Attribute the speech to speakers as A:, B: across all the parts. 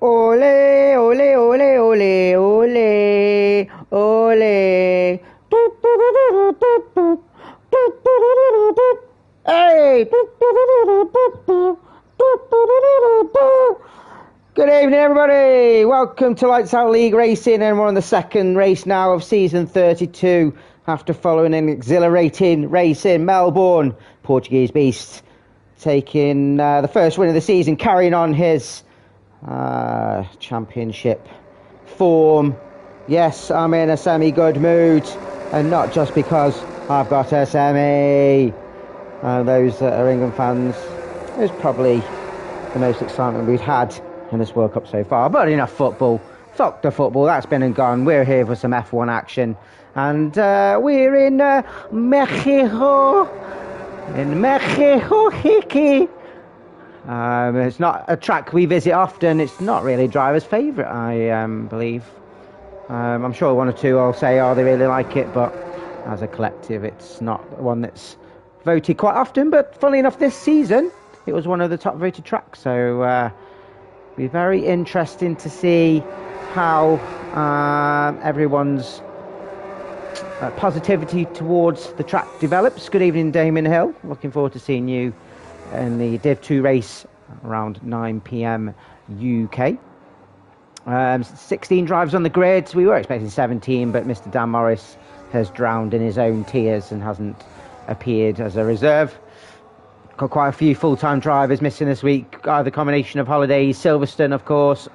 A: Ole, ole, ole, ole, ole, ole. Hey! Good evening, everybody. Welcome to Lights Out League Racing, and we're on the second race now of season 32 after following an exhilarating race in Melbourne. Portuguese Beast taking the first win of the season, carrying on his championship form. Yes, I'm in a semi-good mood, and not just because I've got a semi. Those that are England fans, it was probably the most excitement we've had in this World Cup so far. But enough football. Fuck the football, that's been and gone. We're here for some F1 action, and we're in Mexico. In Mexico, Hickey. It's not a track we visit often. It's not really a driver's favourite, I believe. I'm sure one or two will say, oh, they really like it, but as a collective, it's not one that's voted quite often. But funnily enough, this season, it was one of the top voted tracks. So it'll be very interesting to see how everyone's positivity towards the track develops. Good evening, Damon Hill. Looking forward to seeing you in the Div 2 race around 9 p.m. UK. 16 drivers on the grid. We were expecting 17, but Mr. Dan Morris has drowned in his own tears and hasn't appeared as a reserve. Got quite a few full-time drivers missing this week, either combination of holidays, Silverstone, of course,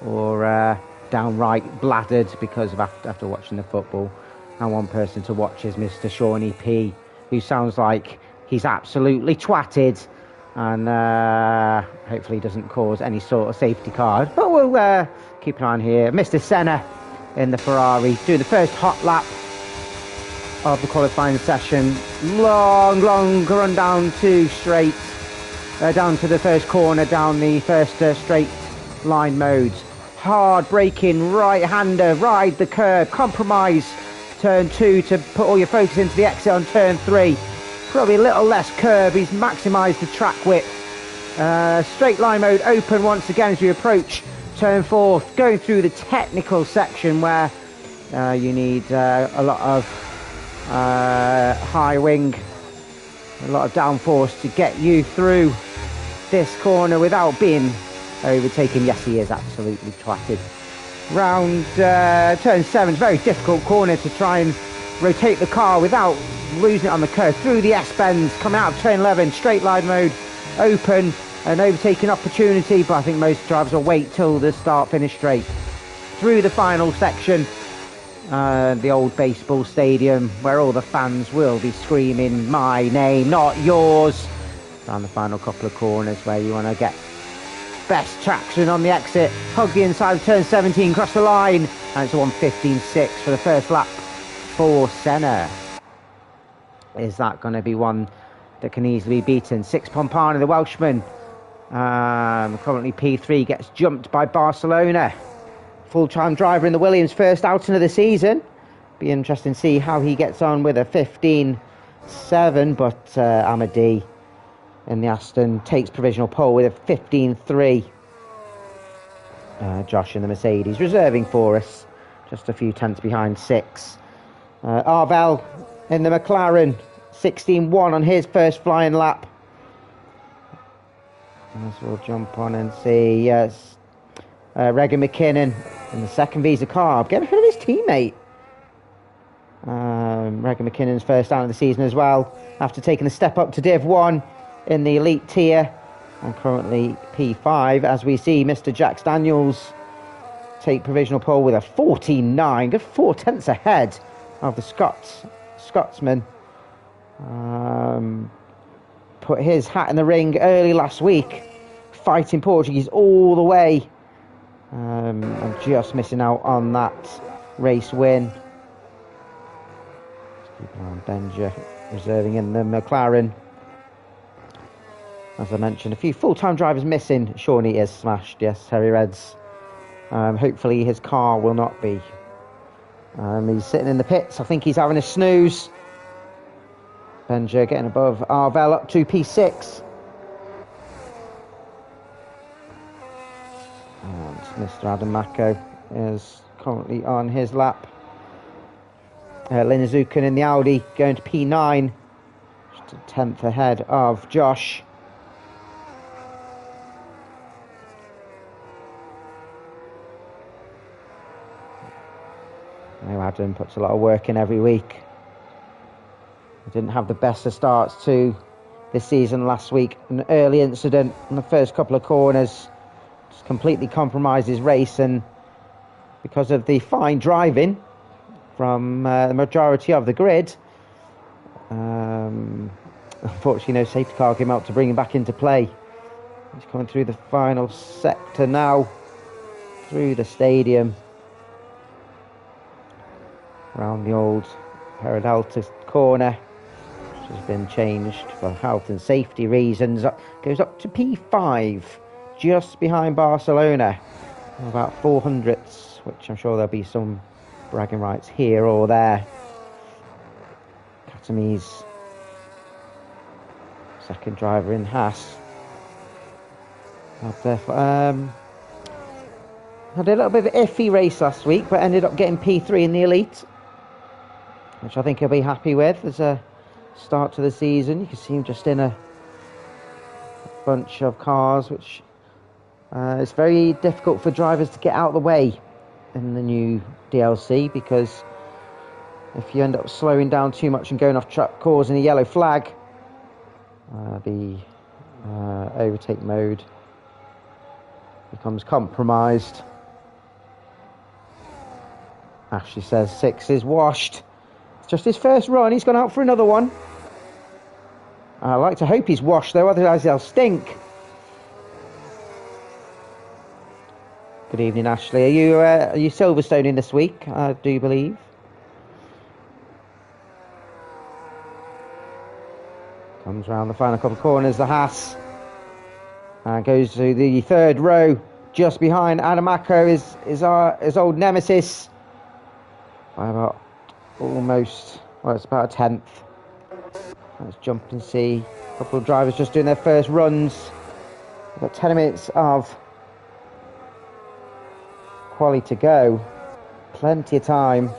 A: or downright bladdered because of after watching the football. And one person to watch is Mr. Shawnee P, who sounds like he's absolutely twatted, and hopefully doesn't cause any sort of safety car. But we'll keep an eye on here. Mr. Senna in the Ferrari doing the first hot lap of the qualifying session. Long run down two straight, down to the first corner, down the first straight line mode. Hard braking, right-hander, ride the curve, compromise turn 2 to put all your focus into the exit on turn 3. Probably a little less curve. He's maximised the track width. Straight line mode open once again as we approach turn 4. Going through the technical section where you need a lot of high wing, a lot of downforce to get you through this corner without being overtaken. Yes, he is absolutely twatted. Round turn 7, very difficult corner to try and rotate the car without losing it on the curve. Through the S-bends, coming out of turn 11, straight line mode open, an overtaking opportunity, but I think most drivers will wait till the start finish straight. Through the final section, the old baseball stadium where all the fans will be screaming my name, not yours. Down the final couple of corners where you want to get best traction on the exit. Hug the inside of turn 17, cross the line, and it's a 1:15.6 for the first lap for Senna. Is that going to be one that can easily be beaten? Six Pompana, the Welshman, currently P3, gets jumped by Barcelona. Full-time driver in the Williams, first outing of the season. Be interesting to see how he gets on with a 15.7, but Amadi in the Aston takes provisional pole with a 15.3. Josh in the Mercedes reserving for us, just a few tenths behind 6. Arvel in the McLaren, 16.1 on his first flying lap. As we'll jump on and see, yes, Regan McKinnon in the second Visa car, getting ahead of his teammate. Regan McKinnon's first out of the season as well, after taking a step up to Div 1 in the elite tier, and currently P5, as we see Mr. Jax Daniels take provisional pole with a 14.9, good 4 tenths ahead of the Scotsman. Put his hat in the ring early last week, fighting Portuguese all the way, and just missing out on that race win. Keep an eye on Benja reserving in the McLaren. As I mentioned, a few full-time drivers missing. Shawnee is smashed, yes, Harry Reds. Hopefully his car will not be. He's sitting in the pits. I think he's having a snooze. Benja getting above Arvel, up to P6. Mr. Adam Mako is currently on his lap. Linazukin in the Audi going to P9, just a tenth ahead of Josh. Now Adam puts a lot of work in every week. He didn't have the best of starts to this season last week. An early incident in the first couple of corners just completely compromised his race, and because of the fine driving from the majority of the grid, unfortunately no safety car came out to bring him back into play. He's coming through the final sector now, through the stadium, around the old Paradelta corner, which has been changed for health and safety reasons. Goes up to P5, just behind Barcelona, about 400ths, which I'm sure there'll be some bragging rights here or there. Katami's second driver in Haas. Had a little bit of an iffy race last week, but ended up getting P3 in the Elite, which I think he'll be happy with as a start to the season. You can see him just in a bunch of cars, which it's very difficult for drivers to get out of the way in the new DLC, because if you end up slowing down too much and going off track, causing a yellow flag, the overtake mode becomes compromised. Ashley says 6 is washed. It's just his first run. He's gone out for another one. I like to hope he's washed though, otherwise they'll stink. Good evening, Ashley. Are you Silverstoning this week? I do believe. Comes round the final couple of corners, the Haas. And goes to the third row, just behind Adamako is his old nemesis. By about almost, well, it's about a tenth. Let's jump and see. A couple of drivers just doing their first runs. We've got 10 minutes of quali to go. Plenty of time.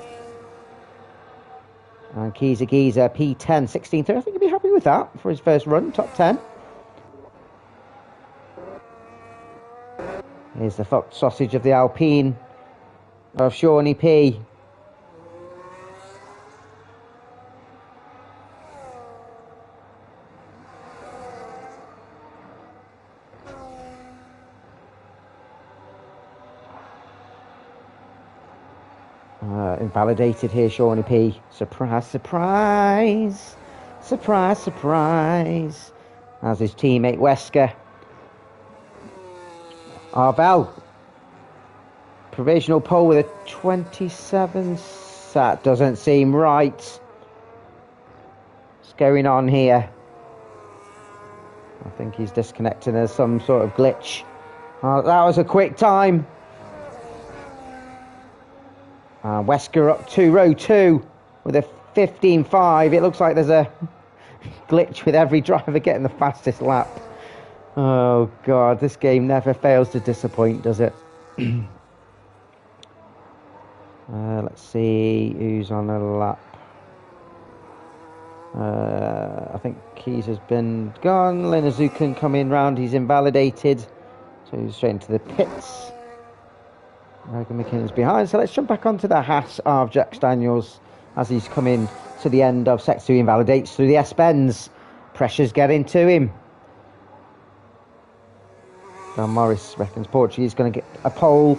A: And Giza P10, 16th. I think he'll be happy with that for his first run, top 10. Here's the fucked sausage of the Alpine of Shawnee P. Invalidated here, Shawnee P. Surprise, surprise. Surprise, surprise. As his teammate Wesker. Arvel. Provisional pole with a 27. That doesn't seem right. What's going on here? I think he's disconnecting. There's some sort of glitch. Oh, that was a quick time. Wesker up to row 2 with a 15.5. It looks like there's a glitch with every driver getting the fastest lap. Oh god, this game never fails to disappoint, does it? Let's see who's on the lap. I think Keys has been gone. Linazukin coming round, he's invalidated, so he's straight into the pits. Logan McKinnon's behind, so let's jump back onto the Haas of Jack Daniels as he's coming to the end of Sector 2. Invalidates through the S-bends. Pressure's getting to him. John Morris reckons Portuguese is going to get a pole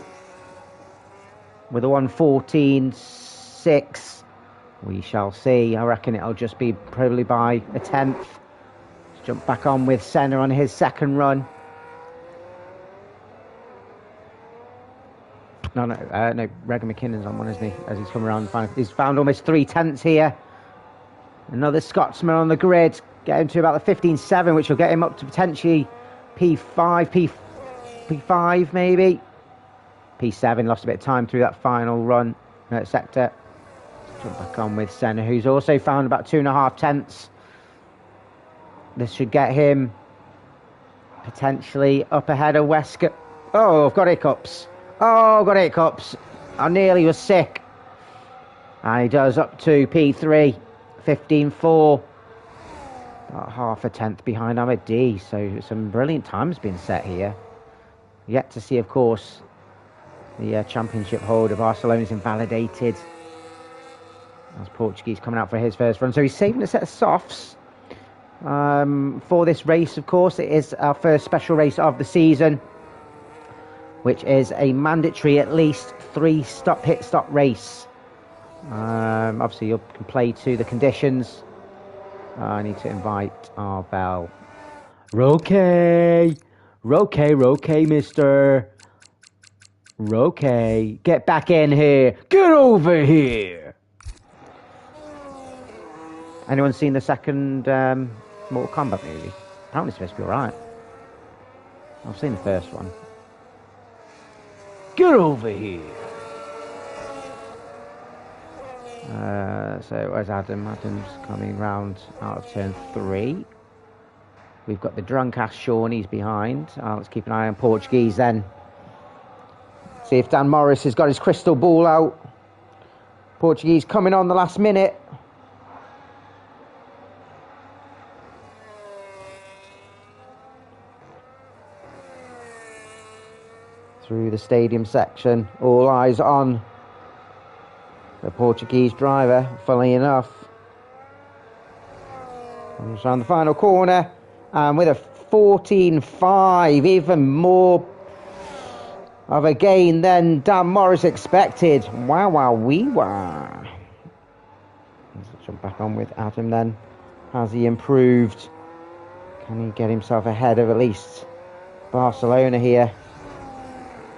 A: with a 1:14.6. We shall see. I reckon it'll just be probably by a tenth. Let's jump back on with Senna on his second run. No, Regan McKinnon's on one, isn't he? As he's come around the final. He's found almost 3/10 here. Another Scotsman on the grid, getting to about the 15.7, which will get him up to potentially P5 maybe. P7, lost a bit of time through that final run sector. Jump back on with Senna, who's also found about 2.5 tenths. This should get him potentially up ahead of Wesker. Oh, I've got hiccups. Oh, got hiccups. I nearly was sick. And he does up to P3, 15.4. About half a tenth behind Ahmed D. So some brilliant times being set here. Yet to see, of course, the championship holder Barcelona's invalidated. As Portuguese coming out for his first run. So he's saving a set of softs for this race, of course. It is our first special race of the season, which is a mandatory at least 3 pit stop race. Obviously, you can play to the conditions. I need to invite Arvel. Roque, mister. Roque, get back in here. Get over here. Anyone seen the second Mortal Kombat movie? Apparently it's supposed to be alright. I've seen the first one. Get over here. So where's Adam? Adam's coming round out of turn 3. We've got the drunk ass Sean, he's behind. Let's keep an eye on Portuguese then. See if Dan Morris has got his crystal ball out. Portuguese coming on the last minute. Through the stadium section, all eyes on the Portuguese driver, funnily enough. Comes around the final corner, and with a 14.5, even more of a gain than Dan Morris expected. Wow. Let's jump back on with Adam then. Has he improved? Can he get himself ahead of at least Barcelona here?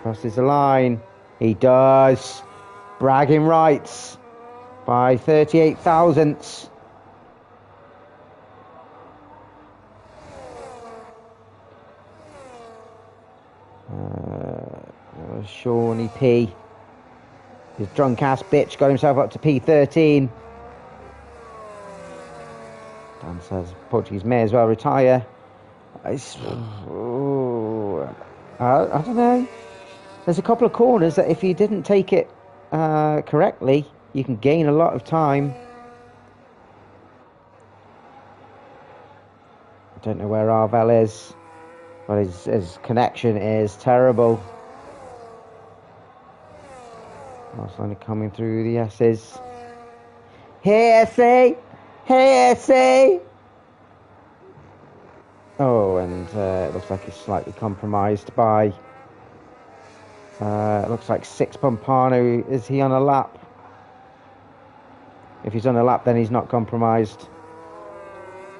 A: Crosses the line. He does. Bragging rights by 38 thousandths. Shawnee P. His drunk ass bitch got himself up to P13. Dan says Portuguese may as well retire. I don't know. There's a couple of corners that if you didn't take it correctly, you can gain a lot of time. I don't know where Arvel is, but his connection is terrible. Barcelona coming through the S's. Hey, SA! Oh, and it looks like he's slightly compromised by... it looks like Six Pompano. Is he on a lap? If he's on a lap, then he's not compromised.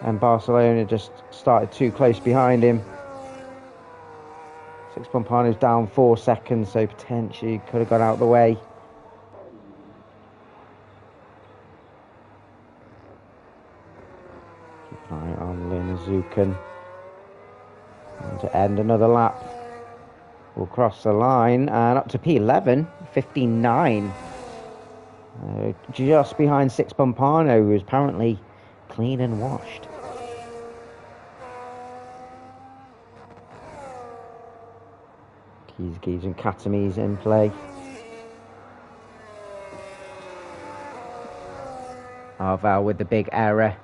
A: And Barcelona just started too close behind him. Six Pompano's down 4 seconds, so potentially could have got out of the way. Keep an eye on Lin Azukan. And to end another lap. We'll cross the line and up to P11, 59. Just behind Six Pompano, who's apparently clean and washed. Keys and Katamis in play. Arvel with the big error.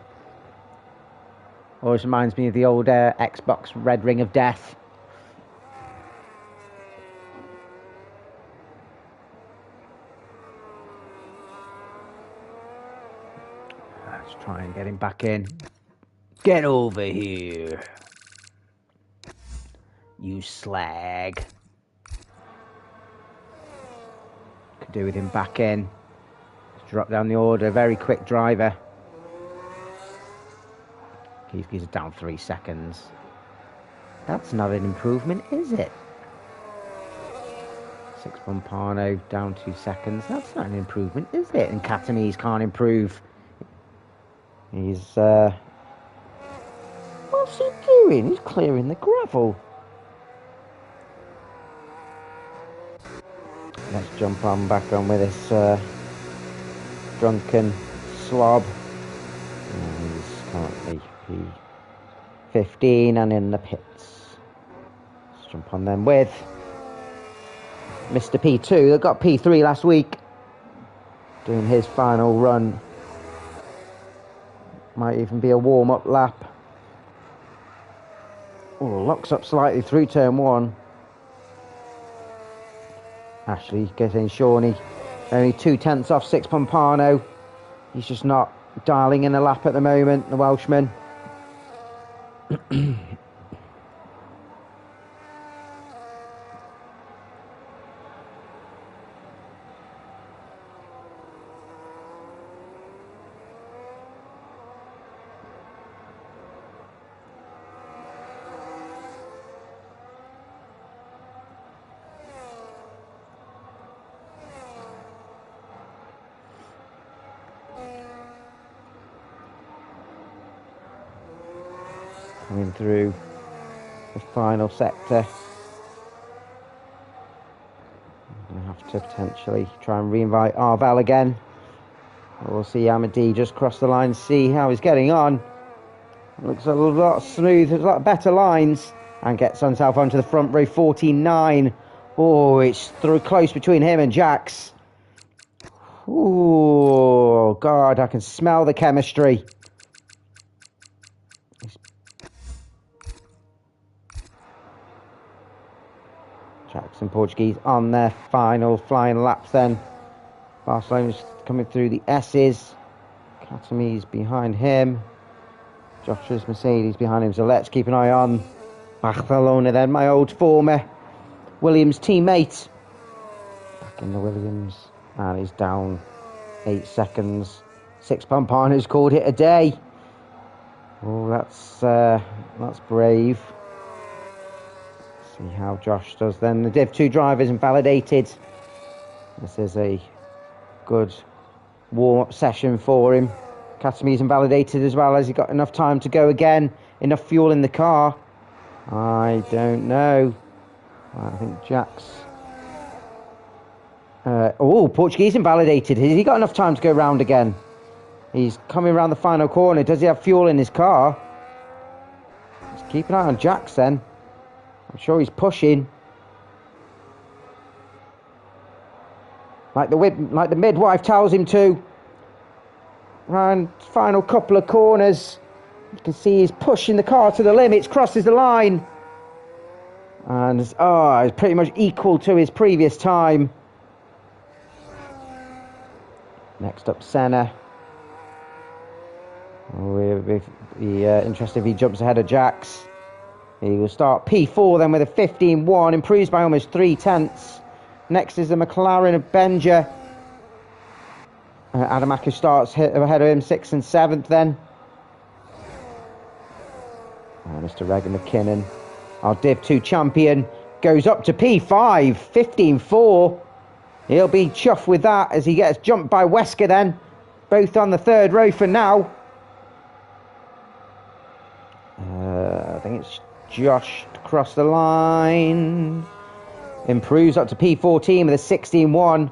A: Always reminds me of the old Xbox Red Ring of Death. Let's try and get him back in. Get over here, you slag. Could do with him back in. Let's drop down the order. Very quick driver. He's down 3 seconds. That's not an improvement, is it? Six Pompano down 2 seconds. That's not an improvement, is it? And Katamis can't improve. He's what's he doing? He's clearing the gravel. Let's jump on back on with this drunken slob. And he's currently P15 and in the pits. Let's jump on them with Mr. P2 that got P3 last week, doing his final run. Might even be a warm-up lap. Oh, locks up slightly through turn 1. Ashley getting Shawnee. Only 2/10 off Six Pompano. He's just not dialing in a lap at the moment, the Welshman. Coming through the final sector. I'm going to have to potentially try and reinvite Arvel again. We'll see Amadi just cross the line, see how he's getting on. Looks a lot smooth, a lot better lines. And gets himself onto the front row, 14.9. Oh, it's through close between him and Jax. Oh, God, I can smell the chemistry. Jackson Portuguese on their final flying laps then. Barcelona's coming through the S's. Katami's behind him. Joshua's Mercedes behind him. So let's keep an eye on Barcelona then. My old former Williams teammate. Back in the Williams. And he's down 8 seconds. Six Pompano's called it a day. Oh, that's brave. See how Josh does then. The Div 2 drivers invalidated. This is a good warm-up session for him. Katami's invalidated as well. Has he got enough time to go again? Enough fuel in the car? I don't know. I think Jax... Portuguese invalidated. Has he got enough time to go round again? He's coming around the final corner. Does he have fuel in his car? Let's keep an eye on Jax then. I'm sure he's pushing. Like the midwife tells him to. Round final couple of corners. You can see he's pushing the car to the limits, crosses the line. And it's pretty much equal to his previous time. Next up, Senna. We'll be interested if he jumps ahead of Jax. He will start P4 then with a 15.1, improves by almost 3/10. Next is the McLaren of Benja. Adamaku starts ahead of him, 6th and 7th then. Mr. Regan McKinnon, our Div 2 champion, goes up to P5, 15.4. He'll be chuffed with that as he gets jumped by Wesker then. Both on the third row for now. I think it's Josh across the line. Improves up to P14 with a 16.1.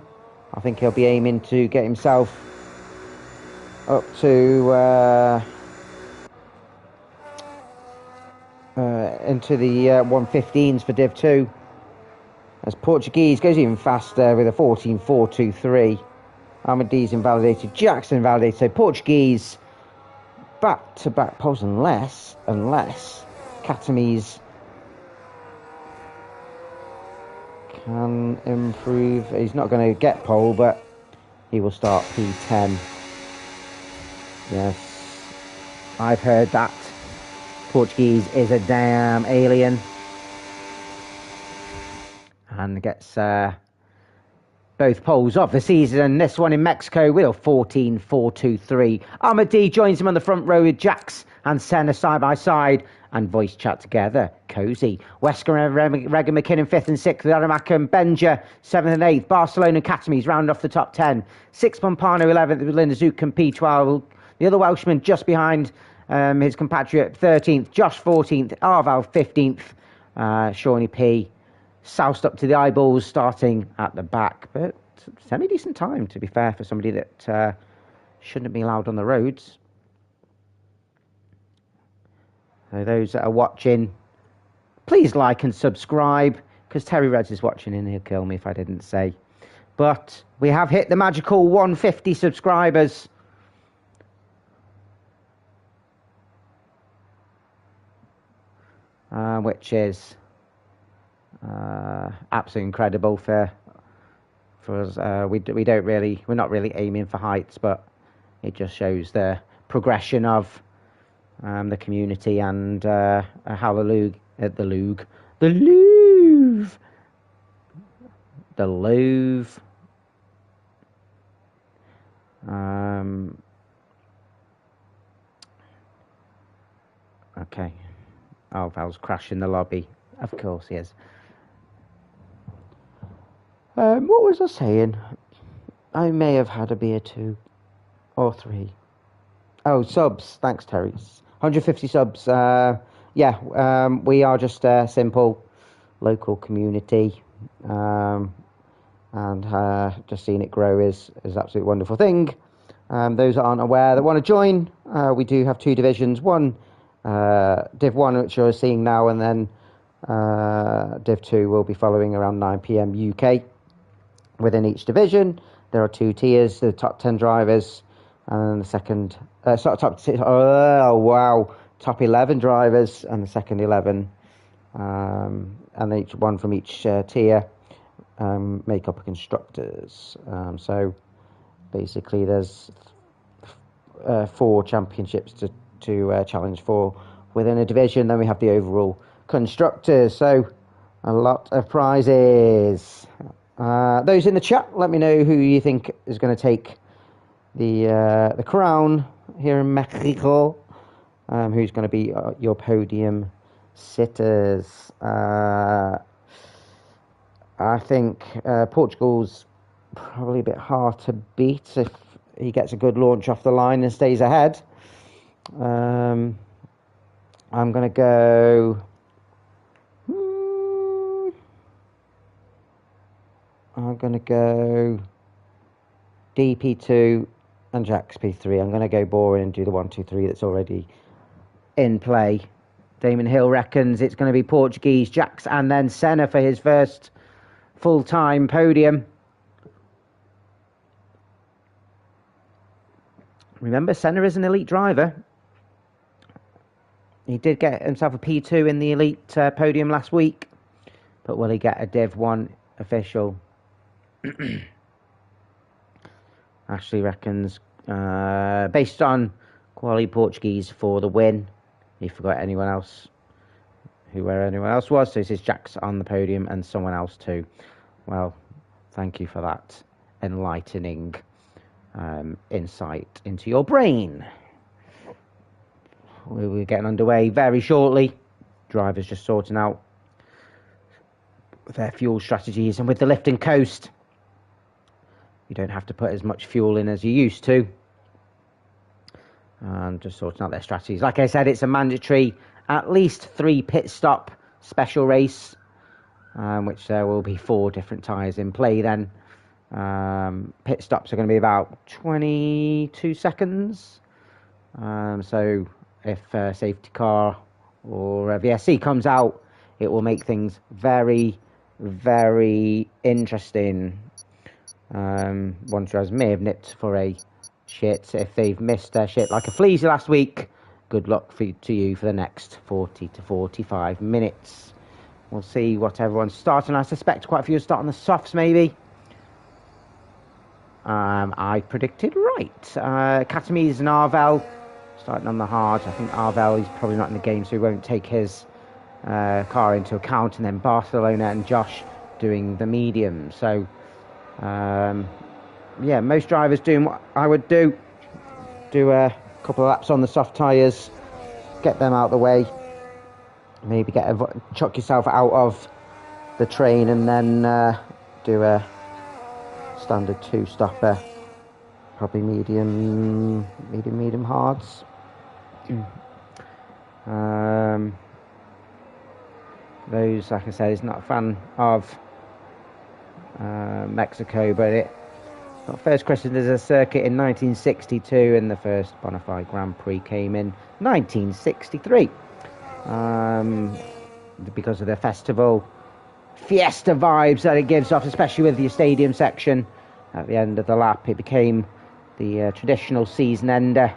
A: I think he'll be aiming to get himself up to into the 115s for Div 2. As Portuguese goes even faster with a 14.423. Amadi's invalidated, Jackson invalidated, so Portuguese back-to-back poles unless Katami's can improve. He's not going to get pole, but he will start P10. Yes, I've heard that. Portuguese is a damn alien. And gets both poles of the season. This one in Mexico with a 14.423. Amadi joins him on the front row with Jax and Senna side by side and voice chat together. Cozy. Wesker and Regan McKinnon 5th and 6th with Adamaku and Benja 7th and 8th. Barcelona and Katami's round off the top 10. Six Pompano 11th with Linda Zook and P12. The other Welshman just behind his compatriot 13th. Josh 14th. Arval 15th. Shawnee P. Soused up to the eyeballs, starting at the back. But semi-decent time, to be fair, for somebody that shouldn't be allowed on the roads. So those that are watching, please like and subscribe. because Terry Reds is watching and he'll kill me if I didn't say. But we have hit the magical 150 subscribers. Which is absolutely incredible for us. We're not really aiming for heights, but it just shows the progression of the community and how the Louvre. Okay. Oh, Val's crashing the lobby. Of course he is. What was I saying? I may have had a beer 2 or 3. Oh, subs. Thanks, Terry. 150 subs. We are just a simple local community. And just seeing it grow is an absolutely wonderful thing. Those that aren't aware that want to join, we do have 2 divisions. One, Div 1, which you're seeing now, and then Div 2 will be following around 9 PM UK. Within each division, there are 2 tiers, the top 10 drivers, and then the second, top 11 drivers, and the second 11, and each one from each tier make up constructors. So basically there's 4 championships to challenge for within a division. Then we have the overall constructors, so a lot of prizes. Those in the chat, let me know who you think is going to take the crown here in Mexico. Who's going to be your podium sitters? I think Portugal's probably a bit hard to beat if he gets a good launch off the line and stays ahead. I'm going to go... I'm going to go DP2 and Jax P3. I'm going to go boring and do the 1, 2, 3 that's already in play. Damon Hill reckons it's going to be Portuguese, Jax, and then Senna for his first full-time podium. Remember, Senna is an elite driver. He did get himself a P2 in the elite podium last week, but will he get a Div 1 official? Ashley reckons, based on quality Portuguese for the win. He forgot anyone else, where anyone else was. So he says Jack's on the podium and someone else too. Well, thank you for that enlightening insight into your brain. We'll be getting underway very shortly. Drivers just sorting out their fuel strategies, and with the lift and coast, you don't have to put as much fuel in as you used to. And just sorting out their strategies. Like I said, it's a mandatory at least 3 pit stop special race, which there will be 4 different tyres in play then. Pit stops are going to be about 22 seconds. So if a safety car or a VSC comes out, it will make things very, very interesting. One drivers may have nipped for a shit. If they've missed their shit like a Fleasy last week, good luck to you for the next 40 to 45 minutes. We'll see what everyone's starting. I suspect quite a few are starting the softs maybe. I predicted right. Katamise and Arvel starting on the hard. I think Arvel is probably not in the game, so he won't take his car into account. And then Barcelona and Josh doing the medium. So yeah, most drivers doing what I would do a couple of laps on the soft tyres, get them out of the way, maybe chuck yourself out of the train, and then do a standard 2-stopper, probably medium hards. Those, like I said, is not a fan of Mexico, but first question, there's a circuit in 1962 and the first Bonafide Grand Prix came in 1963. Because of the festival fiesta vibes that it gives off, especially with your stadium section at the end of the lap. It became the traditional season ender.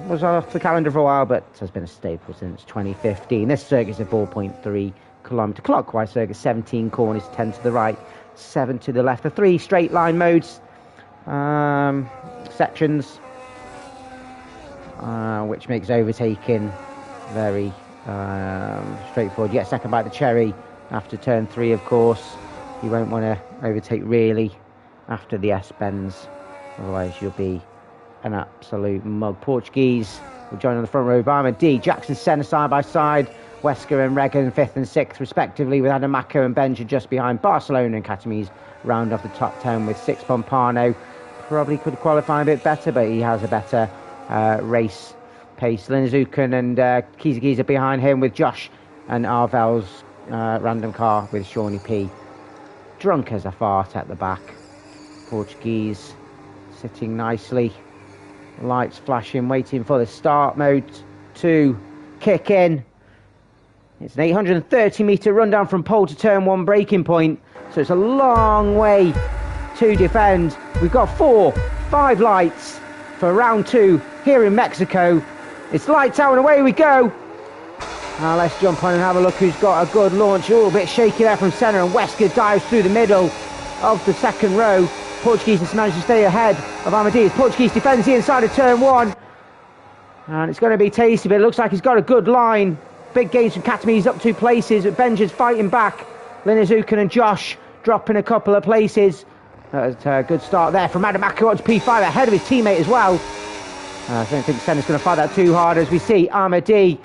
A: Was off the calendar for a while, but has been a staple since 2015. This circuit's a 4.3 kilometre clockwise circuit, 17 corners, 10 to the right, 7 to the left. The 3 straight line modes, sections, which makes overtaking very straightforward. You get second by the cherry after turn 3, of course. You won't want to overtake really after the S-bends, otherwise you'll be an absolute mug. Portuguese will join on the front row. Barmer D, Jackson Senna side by side. Wesker and Regan 5th and 6th respectively, with Adamaco and Benja just behind. Barcelona and Catamese round off the top 10 with 6 Pompano. Probably could qualify a bit better, but he has a better race pace. Linazukan and Kizagiza behind him, with Josh and Arvel's random car with Shawnee P drunk as a fart at the back. Portuguese sitting nicely, lights flashing, waiting for the start mode to kick in. It's an 830 metre run down from pole to turn 1 braking point, so it's a long way to defend. We've got 4, 5 lights for round 2 here in Mexico. It's lights out and away we go. Now let's jump on and have a look who's got a good launch. A little bit shaky there from centre, and Wesker dives through the middle of the second row. Portuguese has managed to stay ahead of Amadeus. Portuguese defends the inside of turn 1, and it's going to be tasty, but it looks like he's got a good line. Big gains from Catamese up 2 places, but Benja's fighting back. Linazukan and Josh dropping a couple of places. That was a good start there from Adamaco on to P5, ahead of his teammate as well. I don't think Senna's going to fight that too hard, as we see Amadi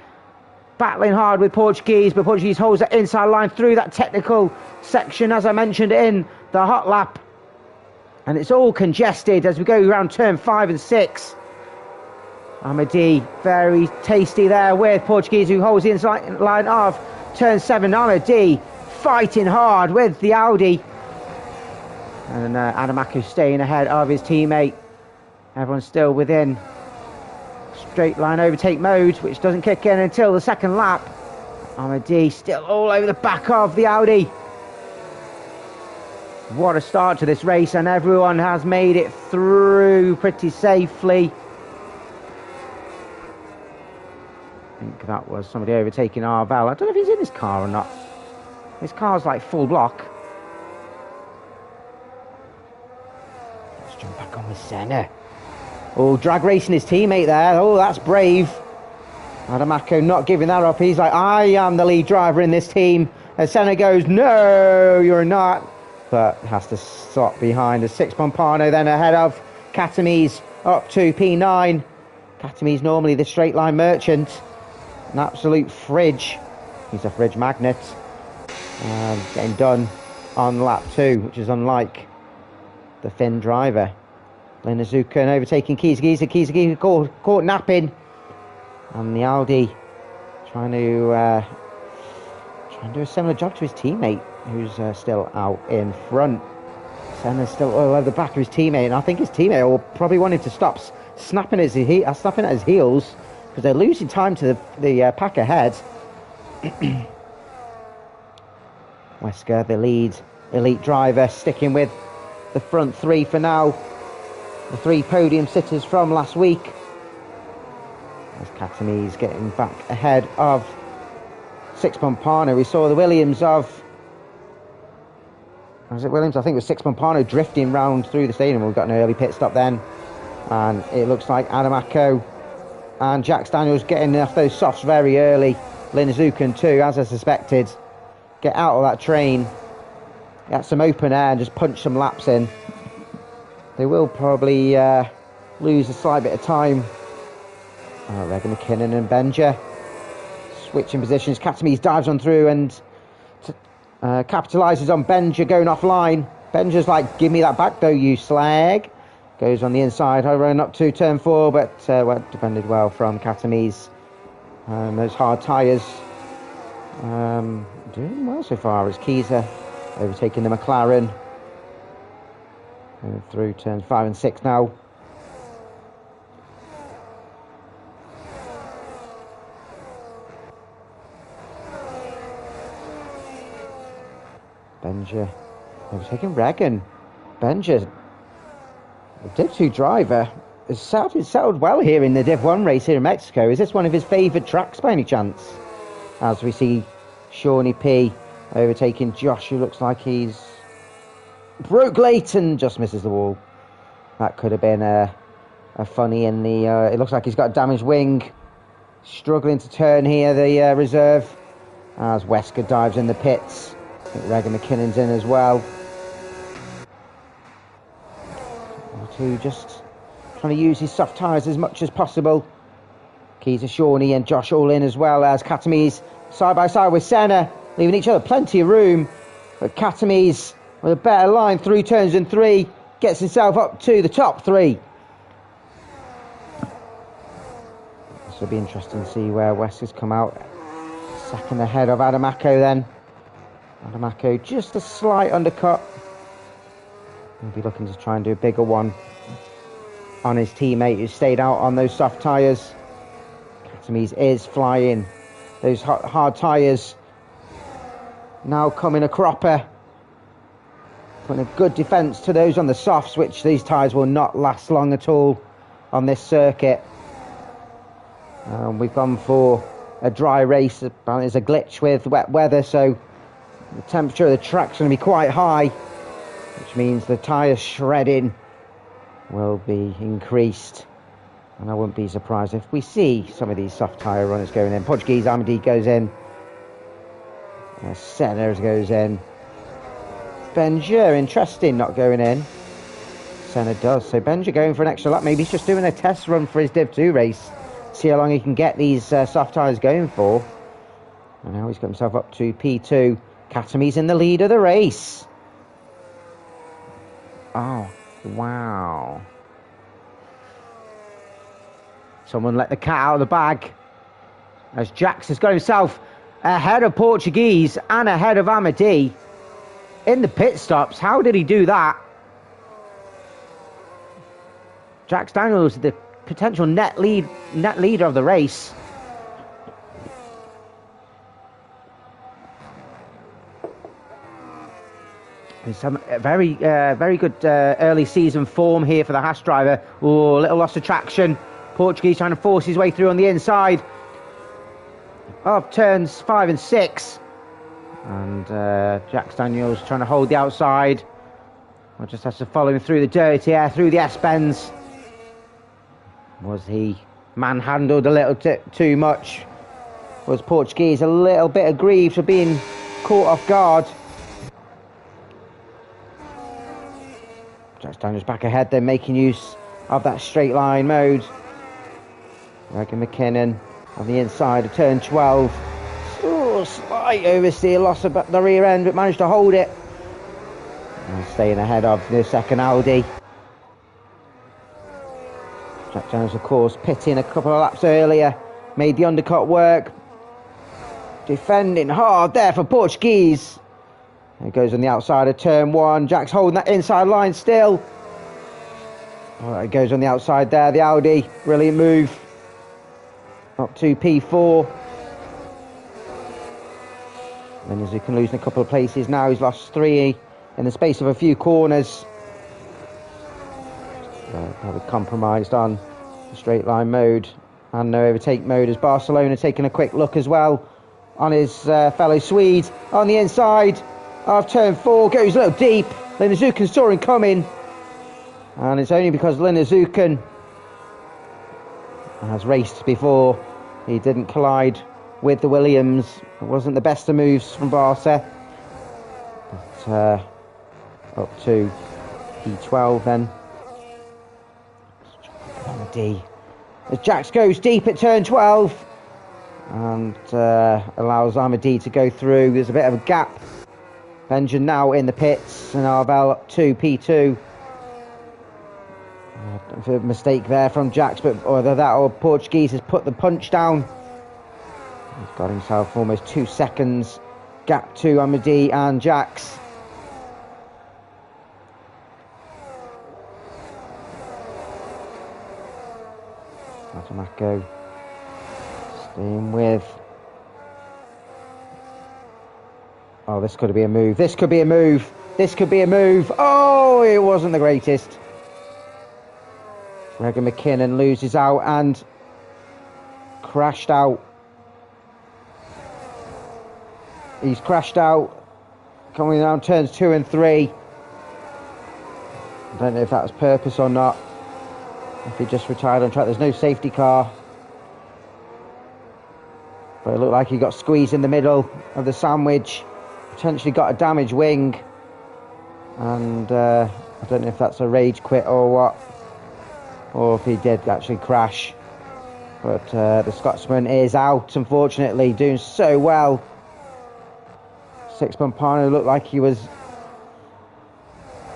A: battling hard with Portuguese, but Portuguese holds that inside line through that technical section, as I mentioned, in the hot lap. And it's all congested as we go around turn 5 and 6. Amadi very tasty there with Portuguese, who holds the inside line of turn 7. Amadi fighting hard with the Audi. And Adamaco staying ahead of his teammate. Everyone's still within straight line overtake mode, which doesn't kick in until the second lap. Amadi still all over the back of the Audi. What a start to this race, and everyone has made it through pretty safely. I think that was somebody overtaking Arvel. I don't know if he's in his car or not. His car's like full block. Let's jump back on with Senna. Oh, drag racing his teammate there. Oh, that's brave. Adamaco not giving that up. He's like, I am the lead driver in this team. And Senna goes, no, you're not. But has to stop behind. A 6 Pompano then ahead of Catamese up to P9. Catamese normally the straight line merchant. An absolute fridge. He's a fridge magnet. Getting done on lap 2, which is unlike the Finn driver. Linazukan overtaking Kizagiza. Kizagiza caught napping. And the Audi trying to do a similar job to his teammate, who's still out in front. Senna's still all over the back of his teammate, and I think his teammate will probably want him to stop snapping at his heels, because they're losing time to the pack ahead. Wesker, the lead elite driver, sticking with the front 3 for now. The 3 podium sitters from last week. As Catamese getting back ahead of 6 Pompano. We saw the Williams of... Was it Williams? I think it was 6 Pompano drifting round through the stadium. We've got an early pit stop then. And it looks like Adamaco and Jax Daniels getting off those softs very early. Linazukan too, as I suspected. Get out of that train. Get some open air and just punch some laps in. They will probably lose a slight bit of time. Regan McKinnon and Benja switching positions. Catamese dives on through and capitalises on Benja going offline. Benja's like, give me that back though, you slag. Goes on the inside, run up to turn 4, but defended well from Catamese. Those hard tyres doing well so far, as Kiza overtaking the McLaren. Going through turns 5 and 6 now. Benja overtaking Regan. Benja, the Div 2 driver, has settled well here in the Div 1 race here in Mexico. Is this one of his favoured tracks by any chance? As we see Shawnee P overtaking Josh, who looks like he's broke late and just misses the wall. That could have been a funny in the... it looks like he's got a damaged wing. Struggling to turn here, the reserve. As Wesker dives in the pits. I think Regan McKinnon's in as well. Two just trying to use his soft tyres as much as possible. Keys are Shawnee and Josh all in as well, as Katamise side by side with Senna, leaving each other plenty of room. But Katamise with a better line through turns than 3, gets himself up to the top 3. This will be interesting to see where West has come out. Second ahead of Adamako then. Adamako just a slight undercut. He'll be looking to try and do a bigger one on his teammate who stayed out on those soft tyres. Katamise is flying. Those hard tyres now coming a cropper. Putting a good defence to those on the softs, which these tyres will not last long at all on this circuit. We've gone for a dry race. There's a glitch with wet weather, so the temperature of the track's going to be quite high, which means the tyre shredding will be increased. And I wouldn't be surprised if we see some of these soft tyre runners going in. Portuguese Amadi goes in. Senna goes in. Benja, interesting, not going in. Senna does. So Benja going for an extra lap. Maybe he's just doing a test run for his Div 2 race. See how long he can get these soft tyres going for. And now he's got himself up to P2. Katami's in the lead of the race. Oh, wow. Someone let the cat out of the bag. As Jax has got himself ahead of Portuguese and ahead of Amadi in the pit stops. How did he do that? Jax Daniels, the potential net leader of the race. There's some very good early season form here for the Haas driver. Oh, little loss of traction. Portuguese trying to force his way through on the inside of turns 5 and 6. And Jax Daniels trying to hold the outside. Or just has to follow him through the dirty air, through the S-bends. Was he manhandled a little too much? Was Portuguese a little bit aggrieved for being caught off guard? Jax Daniels back ahead, they're making use of that straight line mode. Regan McKinnon on the inside of turn 12. Oh, slight oversteer, loss of the rear end, but managed to hold it. And staying ahead of the second Audi. Jack Jones, of course, pitting a couple of laps earlier. Made the undercut work. Defending hard there for Portuguese. It goes on the outside of turn 1. Jack's holding that inside line still. Oh, it goes on the outside there. The Audi, brilliant move. Up to P4. And as he can lose in a couple of places now, he's lost 3 in the space of a few corners. Probably compromised on the straight line mode and no overtake mode, as Barcelona taking a quick look as well on his fellow Swede. On the inside of turn 4, goes a little deep. Linda saw him coming, and it's only because Linda has raced before he didn't collide with the Williams. It wasn't the best of moves from Barca. But up to P12 then. D. As Jax goes deep at turn 12 and allows Amadi to go through. There's a bit of a gap. Benja now in the pits and Arvel up to P2. A mistake there from Jax, but either that or Portuguese has put the punch down. He's got himself almost 2 seconds gap to Amadi and Jax. Mako staying with Oh, this could be a move. This could be a move. This could be a move. Oh, it wasn't the greatest. Regan McKinnon loses out and crashed out. He's crashed out. Coming down turns 2 and 3. I don't know if that was purpose or not. If he just retired on track. There's no safety car. But it looked like he got squeezed in the middle of the sandwich. Potentially got a damaged wing. And I don't know if that's a rage quit or what. Or if he did actually crash. But the Scotsman is out, unfortunately. Doing so well. Six Pompano looked like he was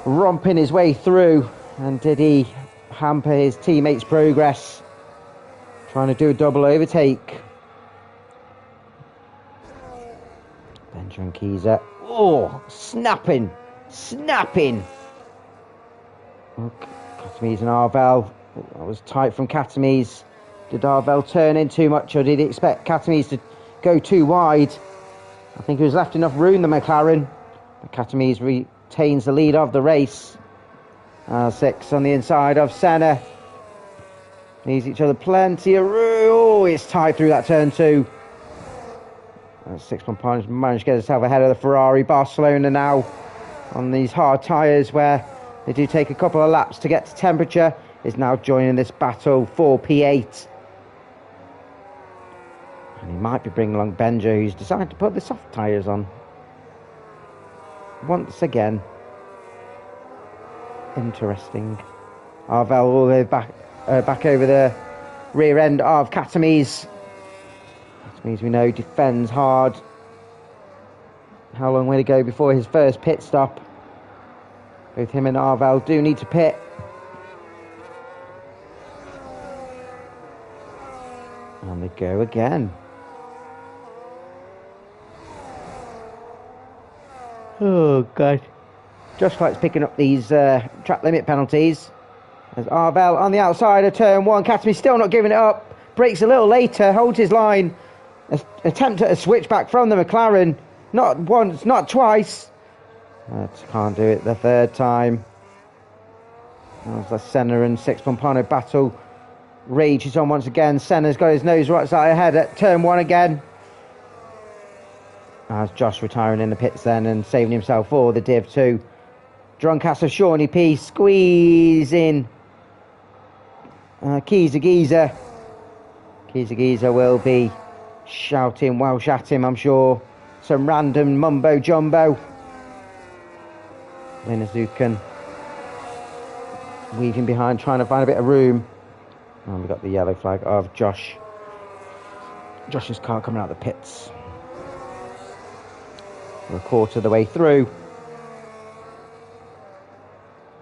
A: romping his way through. And did he hamper his teammates' progress? Trying to do a double overtake. Benjamin Keyser. Oh, snapping. Snapping. Oh, Katamise and Arvell. That was tight from Katamise. Did Arvell turn in too much, or did he expect Katamise to go too wide? I think he was left enough room, the McLaren. But Katamise retains the lead of the race. 6 on the inside of Senna. Needs each other plenty of room. Oh, it's tight through that turn 2. 6 Pompano managed to get himself ahead of the Ferrari. Barcelona now on these hard tyres where they do take a couple of laps to get to temperature, is now joining this battle for P8. And he might be bringing along Benjo, who's decided to put the soft tyres on. Once again. Interesting. Arvell all the way back over the rear end of Katamise. Katamise, we know, defends hard. How long will he go before his first pit stop? Both him and Arvell do need to pit. And they go again. Oh, God. Josh Clark's picking up these track limit penalties. There's Arvell on the outside of turn 1. Katamise still not giving it up. Brakes a little later, holds his line. Attempt at a switchback from the McLaren. Not once, not twice. Can't do it the third time. As the Senna and 6 Pompano battle rages on once again. Senna's got his nose right side ahead at turn 1 again. As Josh retiring in the pits then and saving himself for the Div 2. Doncaster Shawnee P squeezing. Keyser will be shouting Welsh at him, I'm sure. Some random mumbo jumbo. Linazukan weaving behind, trying to find a bit of room. And we've got the yellow flag of Josh's car coming out of the pits. We're a quarter of the way through.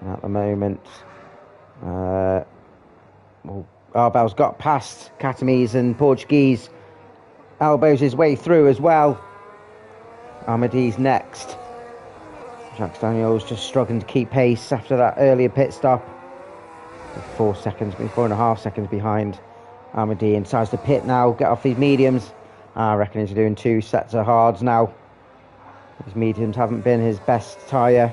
A: And at the moment, Arvell's got past Katamise and Portuguese. Elbows his way through as well. Amadi's next. Jacques Daniels just struggling to keep pace after that earlier pit stop. 4.5 seconds behind Amadi. And decides to pit now, get off his mediums. I reckon he's doing 2 sets of hards now. His mediums haven't been his best tyre.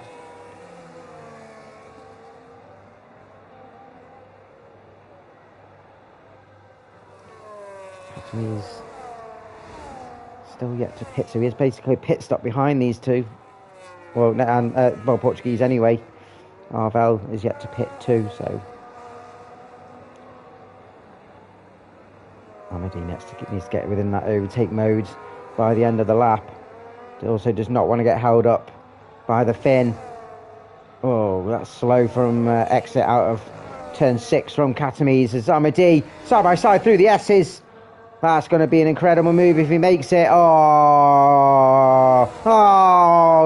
A: He's still yet to pit, so he is basically a pit stop behind these two. Well, and Portuguese anyway. Arvell is yet to pit too, so Amadi needs to get within that overtake mode by the end of the lap. He also does not want to get held up by the Finn. Oh, that's slow from exit out of turn 6 from Katamise as Amadi side by side through the S's. That's going to be an incredible move if he makes it. Oh,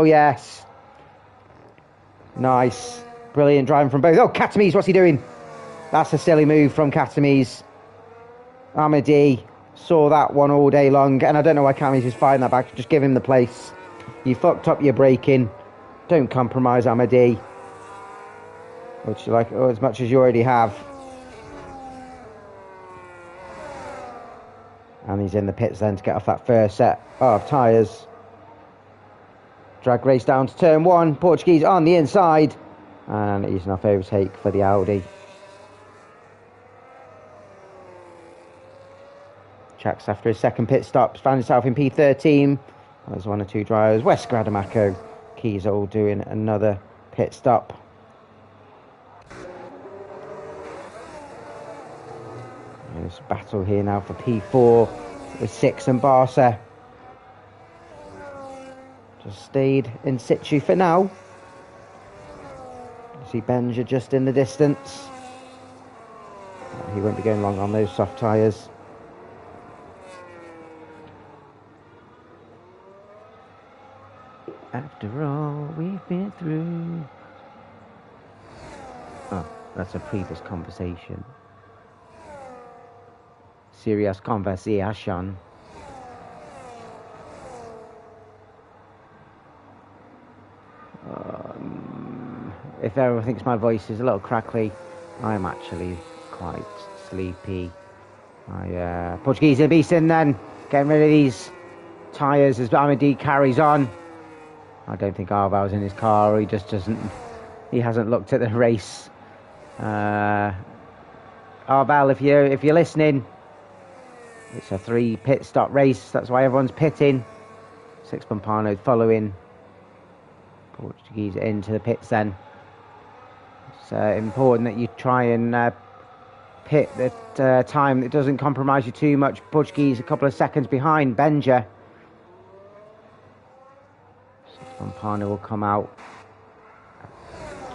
A: yes. Nice. Brilliant driving from both. Oh, Katamise, what's he doing? That's a silly move from Katamise. Amadi saw that one all day long, and I don't know why Katamise is fighting that back. Just give him the place. You fucked up your braking. Don't compromise Amadi. Which you like as much as you already have. And he's in the pits then to get off that first set of tyres. Drag race down to turn 1. Portuguese on the inside. And easy enough overtake for the Audi. Checks after his second pit stop. Found himself in P13. There's 1 or 2 drivers. West Gradamaco. Keys all doing another pit stop. There's a battle here now for P4 with 6 and Barca. Just stayed in situ for now. You see Benja just in the distance. He won't be going long on those soft tyres. After all we've been through. Oh, that's a previous conversation. Serious conversation. If everyone thinks my voice is a little crackly, I'm actually quite sleepy. Portuguese in Beeston then, getting rid of these tyres as Amadi carries on. I don't think Arval's in his car, he just doesn't, he hasn't looked at the race. Arval, if you're listening, it's a 3 pit stop race, that's why everyone's pitting. 6 Pompano following. Portuguese into the pits then. It's important that you try and pit at time that doesn't compromise you too much. Portuguese a couple of seconds behind Benja. Pompano will come out.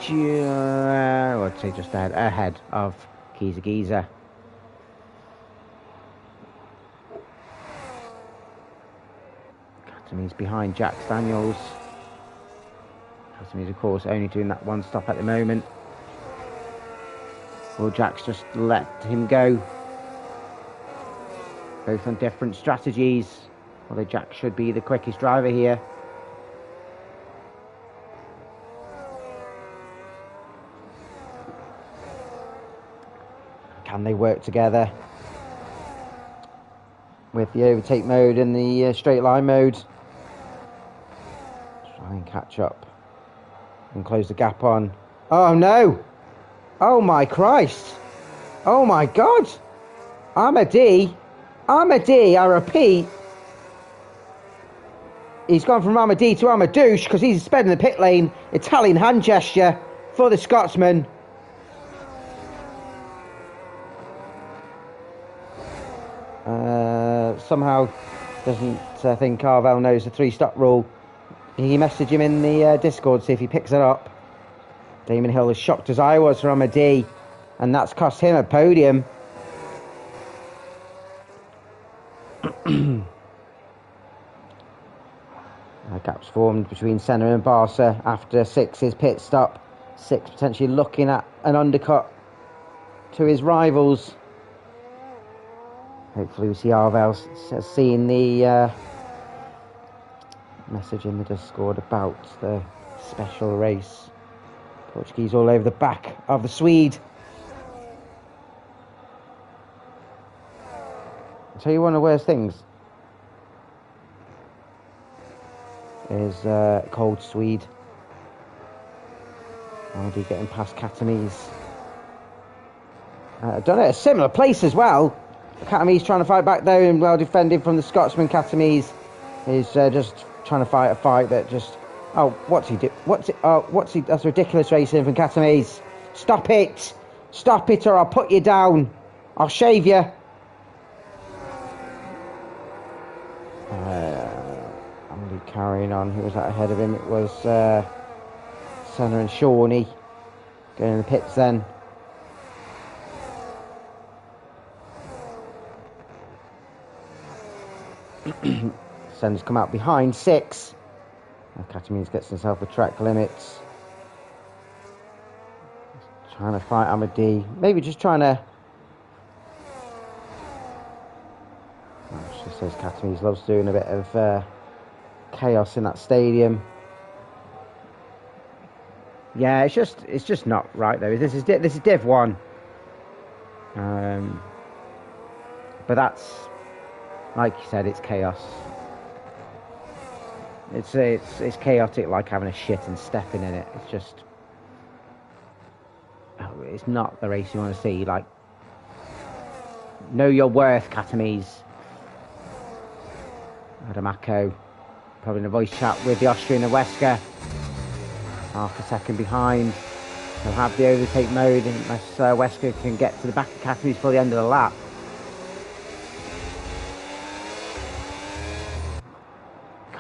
A: I'd say just ahead of Giza. Catamese behind Jack Daniels. Catamese, of course, only doing that 1 stop at the moment. Will Jack's just let him go? Both on different strategies. Although Jack should be the quickest driver here. Can they work together with the overtake mode and the straight line mode? Try and catch up and close the gap on. Oh no! Oh my Christ! Oh my God! Amadi, I repeat, he's gone from Amadi to Amadouche because he's sped in the pit lane. Italian hand gesture for the Scotsman. Somehow doesn't think Carvel knows the 3-stop rule. He messaged him in the Discord, see if he picks it up. Damon Hill as shocked as I was for Amadi, and that's cost him a podium. Gaps formed between Senna and Barca after 6's pit stop. 6 potentially looking at an undercut to his rivals. Hopefully we see Arvel seeing the message in the Discord about the special race. Portuguese all over the back of the Swede. I'll tell you one of the worst things is cold Swede. Already getting past Catamese. Done at a similar place as well. Catamese trying to fight back there and well defended from the Scotsman. Catamese is just trying to fight a fight that just... Oh, what's he do? What's he... That's ridiculous racing from Catamese. Stop it! Stop it or I'll put you down. I'll shave you. Andy carrying on. Who was that ahead of him? It was Senna and Shawnee. Going in the pits then. Senna's come out behind 6. Catamese gets himself a track limits. Trying to fight Amadi. Maybe just trying to... She says Catamese loves doing a bit of chaos in that stadium. Yeah, it's just not right though. This is Div 1. But that's, like you said, it's chaos. It's chaotic, like having a shit and stepping in it. It's just, it's not the race you want to see. Like, know your worth, Katamise. Adamako probably in a voice chat with the Austrian and Wesker. Half a second behind. He'll have the overtake mode unless Wesker can get to the back of Katamise for the end of the lap.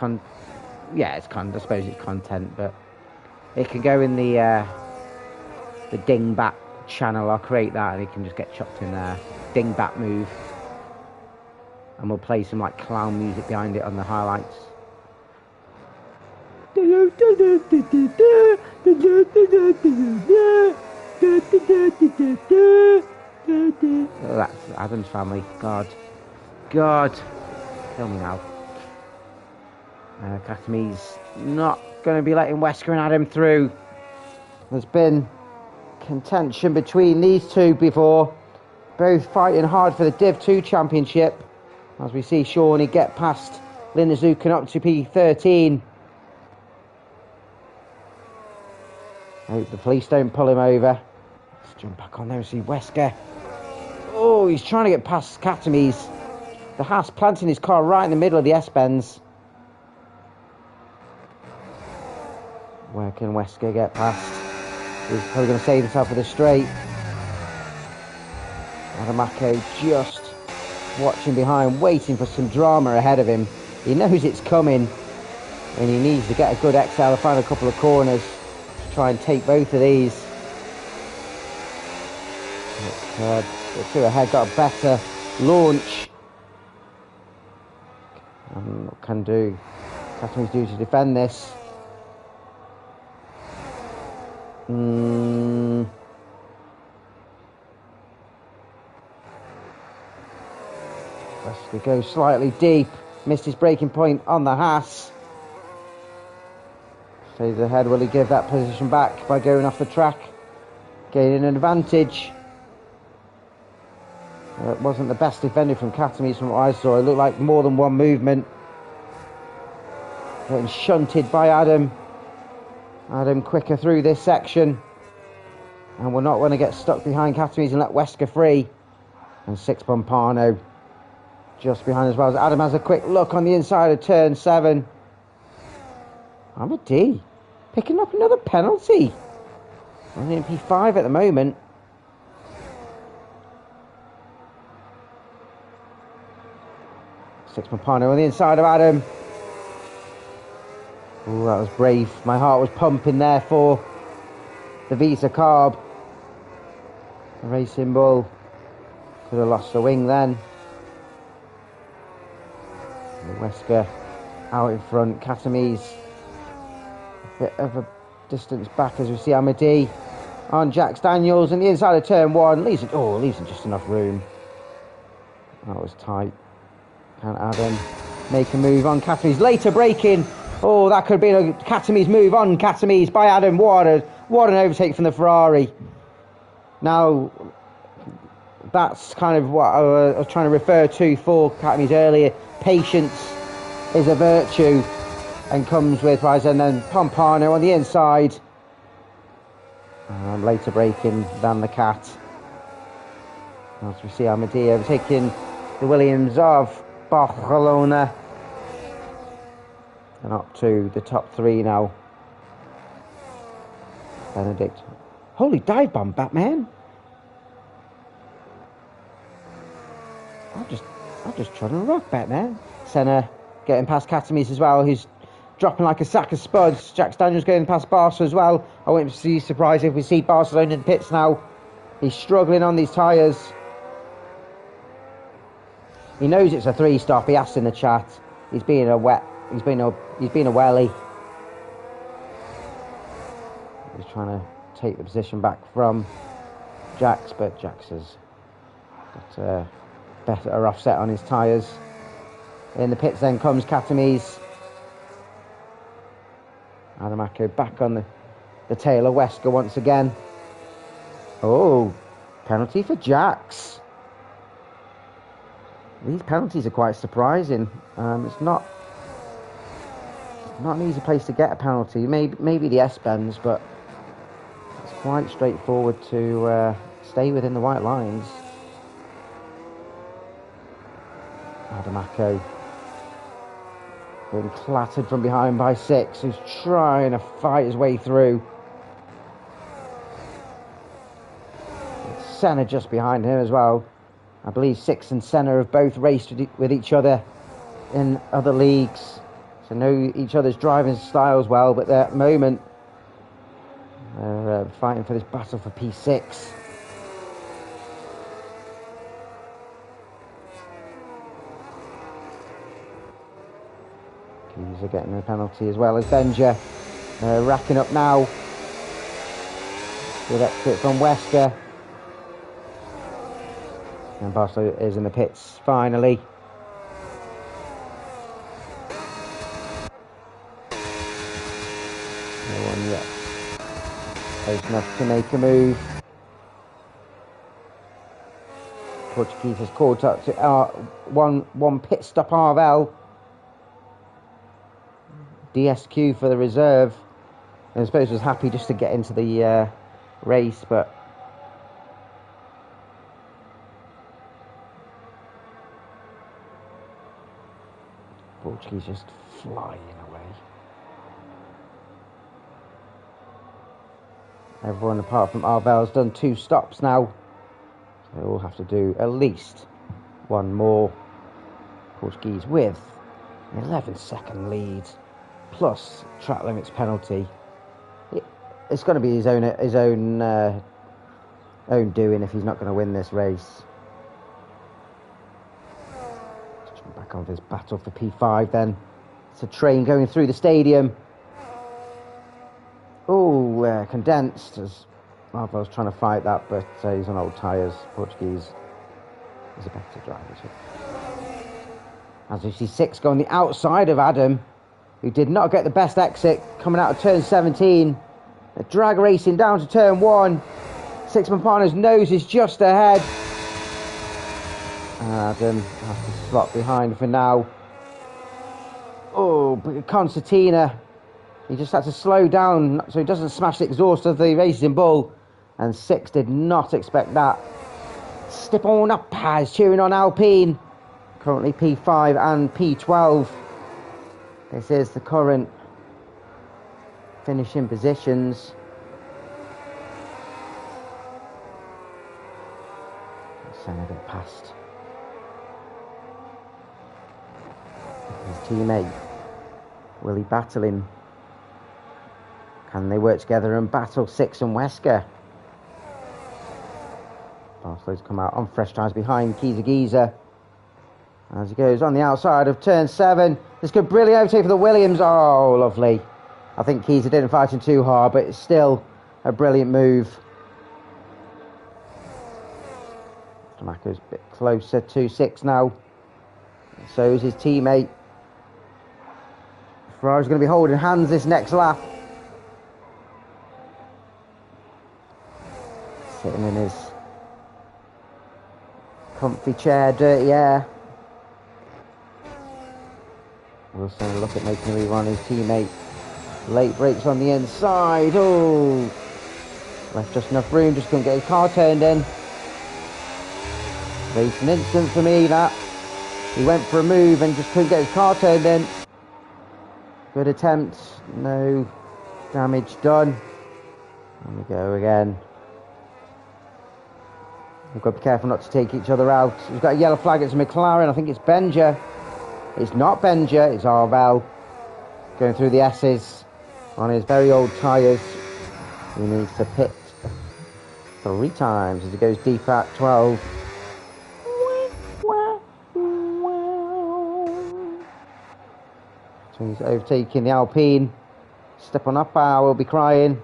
A: I suppose it's content, but it can go in the dingbat channel. I'll create that and it can just get chopped in there. Dingbat move. And we'll play some like clown music behind it on the highlights. Oh, that's Adam's family. God. Kill me now. Katamise not going to be letting Wesker and Adam through. There's been contention between these two before. Both fighting hard for the Div 2 championship. As we see Shawnee get past Linderzuk and up to P13. I hope the police don't pull him over. Let's jump back on there and see Wesker. Oh, he's trying to get past Katamise. The Haas planting his car right in the middle of the S-Bends. Where can Wesker get past? He's probably going to save himself with a straight. Adamako just watching behind, waiting for some drama ahead of him. He knows it's coming, and he needs to get a good exhale, find a couple of corners to try and take both of these. But, the two ahead got a better launch. And what can do? Catherine's due to defend this. Wesker goes slightly deep. Missed his braking point on the Haas. Stays ahead. Will he give that position back by going off the track? Gaining an advantage. It wasn't the best defended from Katamise from what I saw. It looked like more than one movement. Getting shunted by Adam. Adam quicker through this section. And we're not going to get stuck behind Katamise and let Wesker free. And Six Pompano just behind as well. As Adam has a quick look on the inside of turn 7. Amadi picking up another penalty. Only in P5 at the moment. Six Pompano on the inside of Adam. Oh, that was brave. My heart was pumping there for the Visa Carb. The Racing Bull could have lost the wing then. Wesker out in front. Katamise a bit of a distance back as we see Amadi on Jax Daniels and the inside of turn 1. Leaves him just enough room. That was tight. Can Adam make a move on Katamise? Later braking. Oh, that could have been a Katamise move on Katamise by Adam. What an overtake from the Ferrari. Now, that's kind of what I was trying to refer to for Katamise earlier. Patience is a virtue and comes with prize. And then Pompano on the inside. Later braking than the Cat. As we see Amadi overtaking the Williams of Barcelona. And up to the top 3 now. Benedict. Holy dive bomb, Batman. I'm just trying to rock, Batman. Senna getting past Katamise as well, who's dropping like a sack of spuds. Jax Daniels going past Barca as well. I wouldn't be surprised if we see Barcelona in the pits now. He's struggling on these tyres. He knows it's a 3-stop. He asked in the chat. He's being a welly. He's trying to take the position back from Jax, but Jax has got a better offset on his tyres. In the pits then comes Katamise. Adamako back on the tail of Wesker once again. Oh, penalty for Jax. These penalties are quite surprising. It's not Not an easy place to get a penalty. Maybe the S-bends, but it's quite straightforward to stay within the white lines. Adamako being clattered from behind by 6, who's trying to fight his way through. Senna just behind him as well. I believe 6 and Senna have both raced with each other in other leagues, so know each other's driving styles well, but at the moment they're fighting for this battle for P6. Keys are getting a penalty as well as Benja. Racking up now. Good exit from Wesker. And Barstow is in the pits finally. No one yet close enough to make a move. Portuguese has caught up to one pit stop RL. DSQ for the reserve. I suppose was happy just to get into the race, but Portuguese just flying away. Everyone apart from Arvel's done 2 stops now, so we'll have to do at least one more. Portuguese with an 11-second lead plus track limits penalty. It's going to be his own doing if he's not going to win this race. Back on this battle for P5 then. It's a train going through the stadium. Oh, condensed as Marvel's trying to fight that, but he's on old tyres. Portuguese is a better driver. As we see 6 going the outside of Adam, who did not get the best exit coming out of turn 17. A drag racing down to turn 1. 6-man partner's nose is just ahead. Adam has to slot behind for now. Oh, but Concertina, he just had to slow down so he doesn't smash the exhaust of the Racing Bull. And 6 did not expect that. Step on up, Paz, cheering on Alpine. Currently P5 and P12. This is the current finishing positions. Senna got past his teammate. Will he battle him? Can they work together and battle 6 and Wesker? Barslow's come out on fresh tyres behind Giza as he goes on the outside of turn 7. This could brilliant overtake for the Williams. Oh, lovely. I think Giza didn't fight him too hard, but it's still a brilliant move. Tomaco's a bit closer to 6 now. So is his teammate. Ferrari's going to be holding hands this next lap. Sitting in his comfy chair, dirty air. Wilson look at making a move on his teammate. Late brakes on the inside. Oh, left just enough room, just couldn't get his car turned in. Racing instant for me, that. He went for a move and just couldn't get his car turned in. Good attempt, no damage done. And we go again. We've got to be careful not to take each other out. We've got a yellow flag, it's a McLaren, I think it's Benja. It's not Benja, it's Arvel. Going through the S's on his very old tyres. He needs to pit 3 times as he goes deep at 12. So he's overtaking the Alpine. Step on up, I will be crying.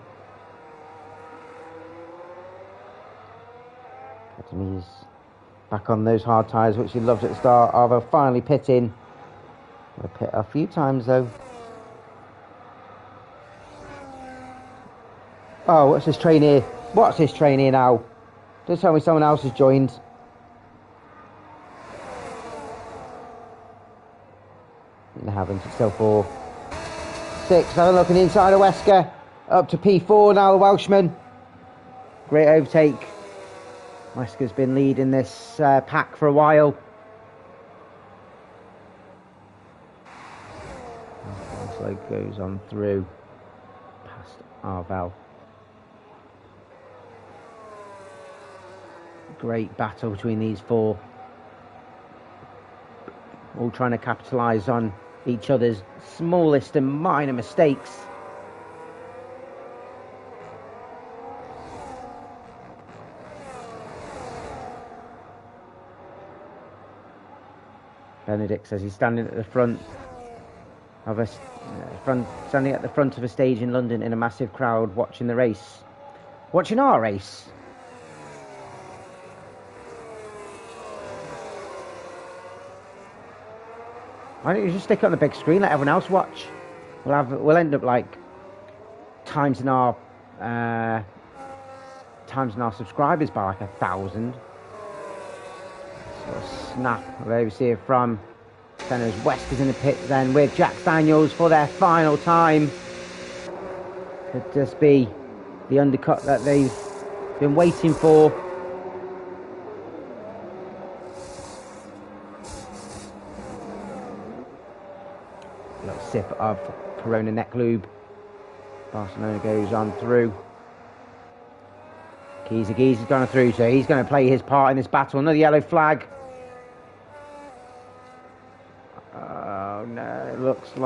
A: He's back on those hard tyres, which he loved at the start. Arvel finally pitting. He'll pit a few times though. Oh, what's this train here? What's this train here now? Don't tell me someone else has joined. They haven't, it's still 4. 6. Have a look on the inside of Wesker. Up to P4 now, the Welshman. Great overtake. Wesker's been leading this pack for a while. So goes on through past Arvel. Great battle between these four. All trying to capitalise on each other's smallest and minor mistakes. Benedict says he's standing at the front of a standing at the front of a stage in London in a massive crowd watching the race. Watching our race. Why don't you just stick it on the big screen, let everyone else watch? We'll end up like times in our subscribers by like 1,000. Sort of snap of overseer from Senna's Wesker's in the pit then with Jack Daniels for their final time. Could just be the undercut that they've been waiting for. A little sip of Corona neck lube. Barcelona goes on through. Gee's gone through, so he's going to play his part in this battle. Another yellow flag. Oh no, it looks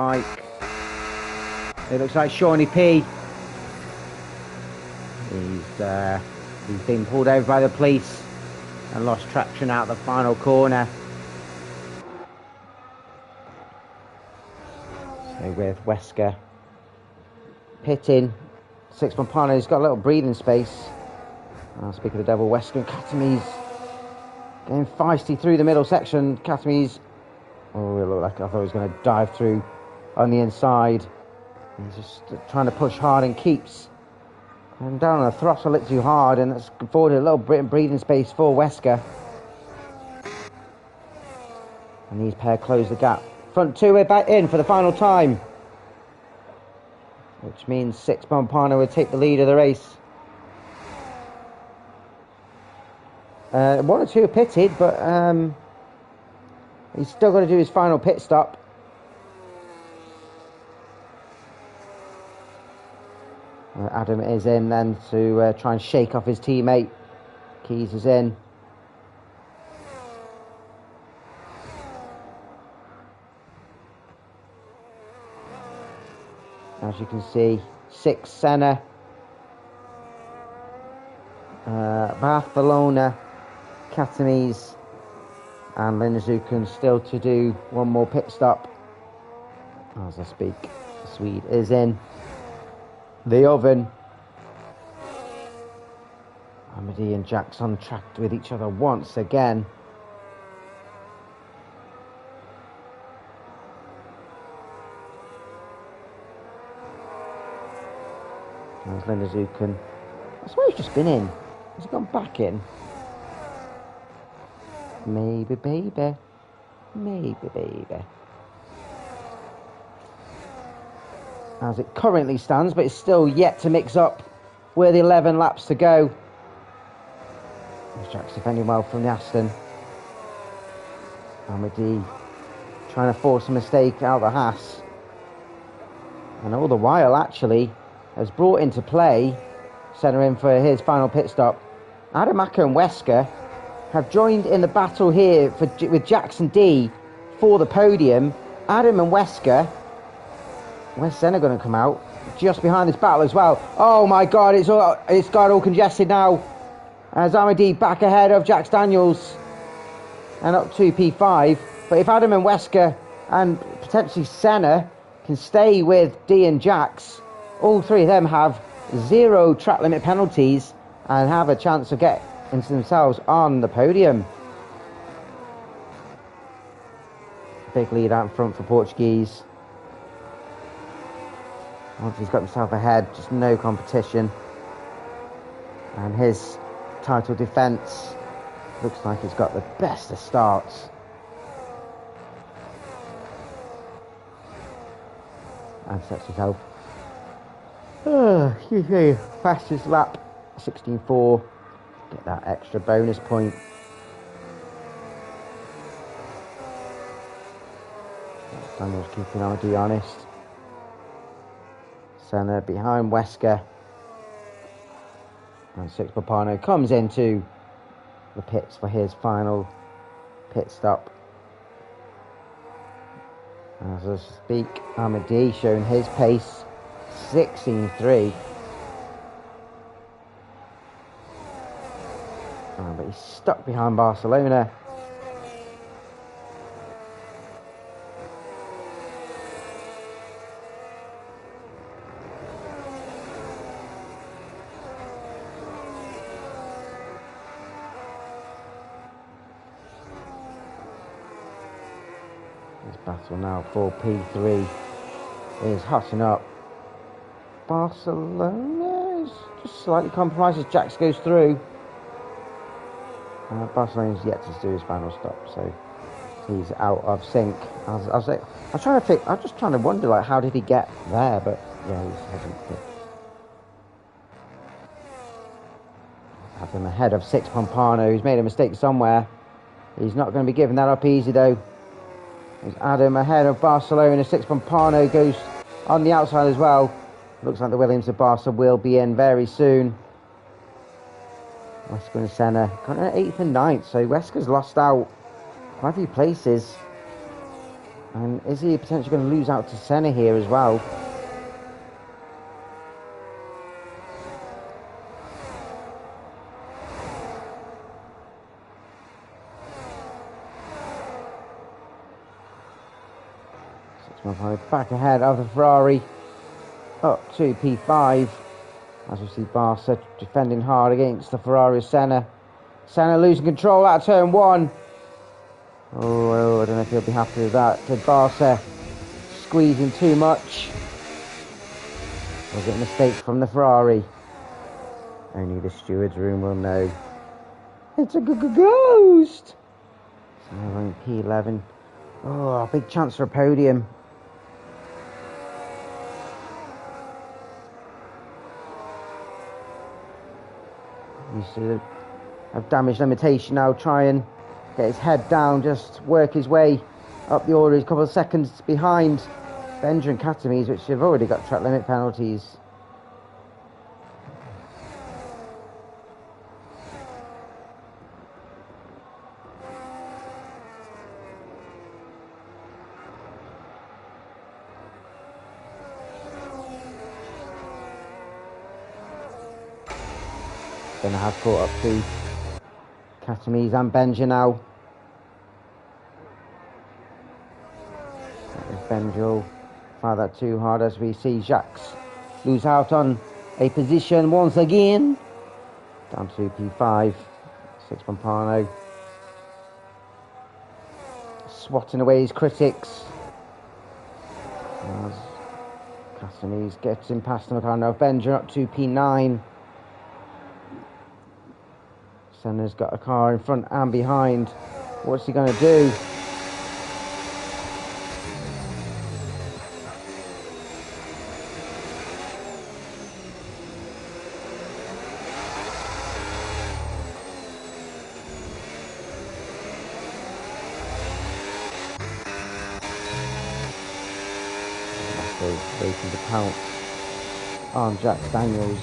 A: like Shawnee P. He's been pulled over by the police and lost traction out the final corner. So with Wesker pitting, Six Pompano's got a little breathing space. I'll speak of the devil, Wesker. Katame's getting feisty through the middle section. Katame's, oh, it looked like I thought he was going to dive through on the inside. He's just trying to push hard and keeps going down on the throttle a little too hard, and that's afforded a little breathing space for Wesker. And these pair close the gap. Front two, we're back in for the final time, which means Six Pompano will take the lead of the race. One or two are pitted, but he's still got to do his final pit stop. Adam is in then to try and shake off his teammate. Keys is in. As you can see, 6 Senna, Barcelona, Katames and Lindezuken still to do one more pit stop. As I speak, the Swede is in the oven. Amity and Jackson tracked with each other once again. There's Lindezuken. I swear he's just been in. Has he gone back in? Maybe, baby. Maybe, baby. As it currently stands, but it's still yet to mix up with 11 laps to go. Jack's defending well from the Aston. Amity trying to force a mistake out of the Haas. And all the while, actually, has brought into play, centre in for his final pit stop. Adamaka and Wesker have joined in the battle here with Jackson D for the podium. Adam and Wesker. Where's Senna going to come out? Just behind this battle as well. Oh my God, it's got all congested now. As Amity back ahead of Jax Daniels and up to P5. But if Adam and Wesker and potentially Senna can stay with D and Jax, all three of them have 0 track limit penalties and have a chance to get into themselves on the podium. Big lead out in front for Portuguese. Once he's got himself ahead, just no competition. And his title defence looks like he's got the best of starts. and sets himself fastest lap 16.4. Get that extra bonus point. Daniel's keeping on, to be honest. Senna behind Wesker. And Six Papano comes into the pits for his final pit stop. As I speak, Amadi showing his pace, 16.3. But he's stuck behind Barcelona. This battle now for P3 is hotting up. Barcelona is just slightly compromised as Jax goes through. Barcelona's yet to do his final stop, so he's out of sync. I was trying to think. I was just trying to wonder, like, how did he get there? But yeah, he hasn't. Have him ahead of Six Pompano. He's made a mistake somewhere. He's not going to be giving that up easy though. There's Adam ahead of Barcelona. Six Pompano goes on the outside as well. Looks like the Williams of Barca will be in very soon. Wesker and Senna got an 8th and 9th, so Wesker's lost out quite a few places. And is he potentially going to lose out to Senna here as well? Back ahead of the Ferrari, up to P5. As we see Barca defending hard against the Ferrari of Senna. Senna losing control out of turn 1. Oh, I don't know if he'll be happy with that. Did Barca squeezing too much? Was it a mistake from the Ferrari? Only the steward's room will know. It's a ghost! So we're in P11. Oh, big chance for a podium. Used to have damage limitation now, try and get his head down, just work his way up the order. He's a couple of seconds behind Benja and Katamis, which have already got track limit penalties. Gonna have caught up to Katamis and Benja now. Benja will fire that too hard as we see Jacques lose out on a position once again. Down to P5. Six Pompano swatting away his critics. As Katamis gets him past the Meccano. Benja up to P9. Senna's got a car in front and behind. What's he going to do? Waiting to pounce on Jack Daniels.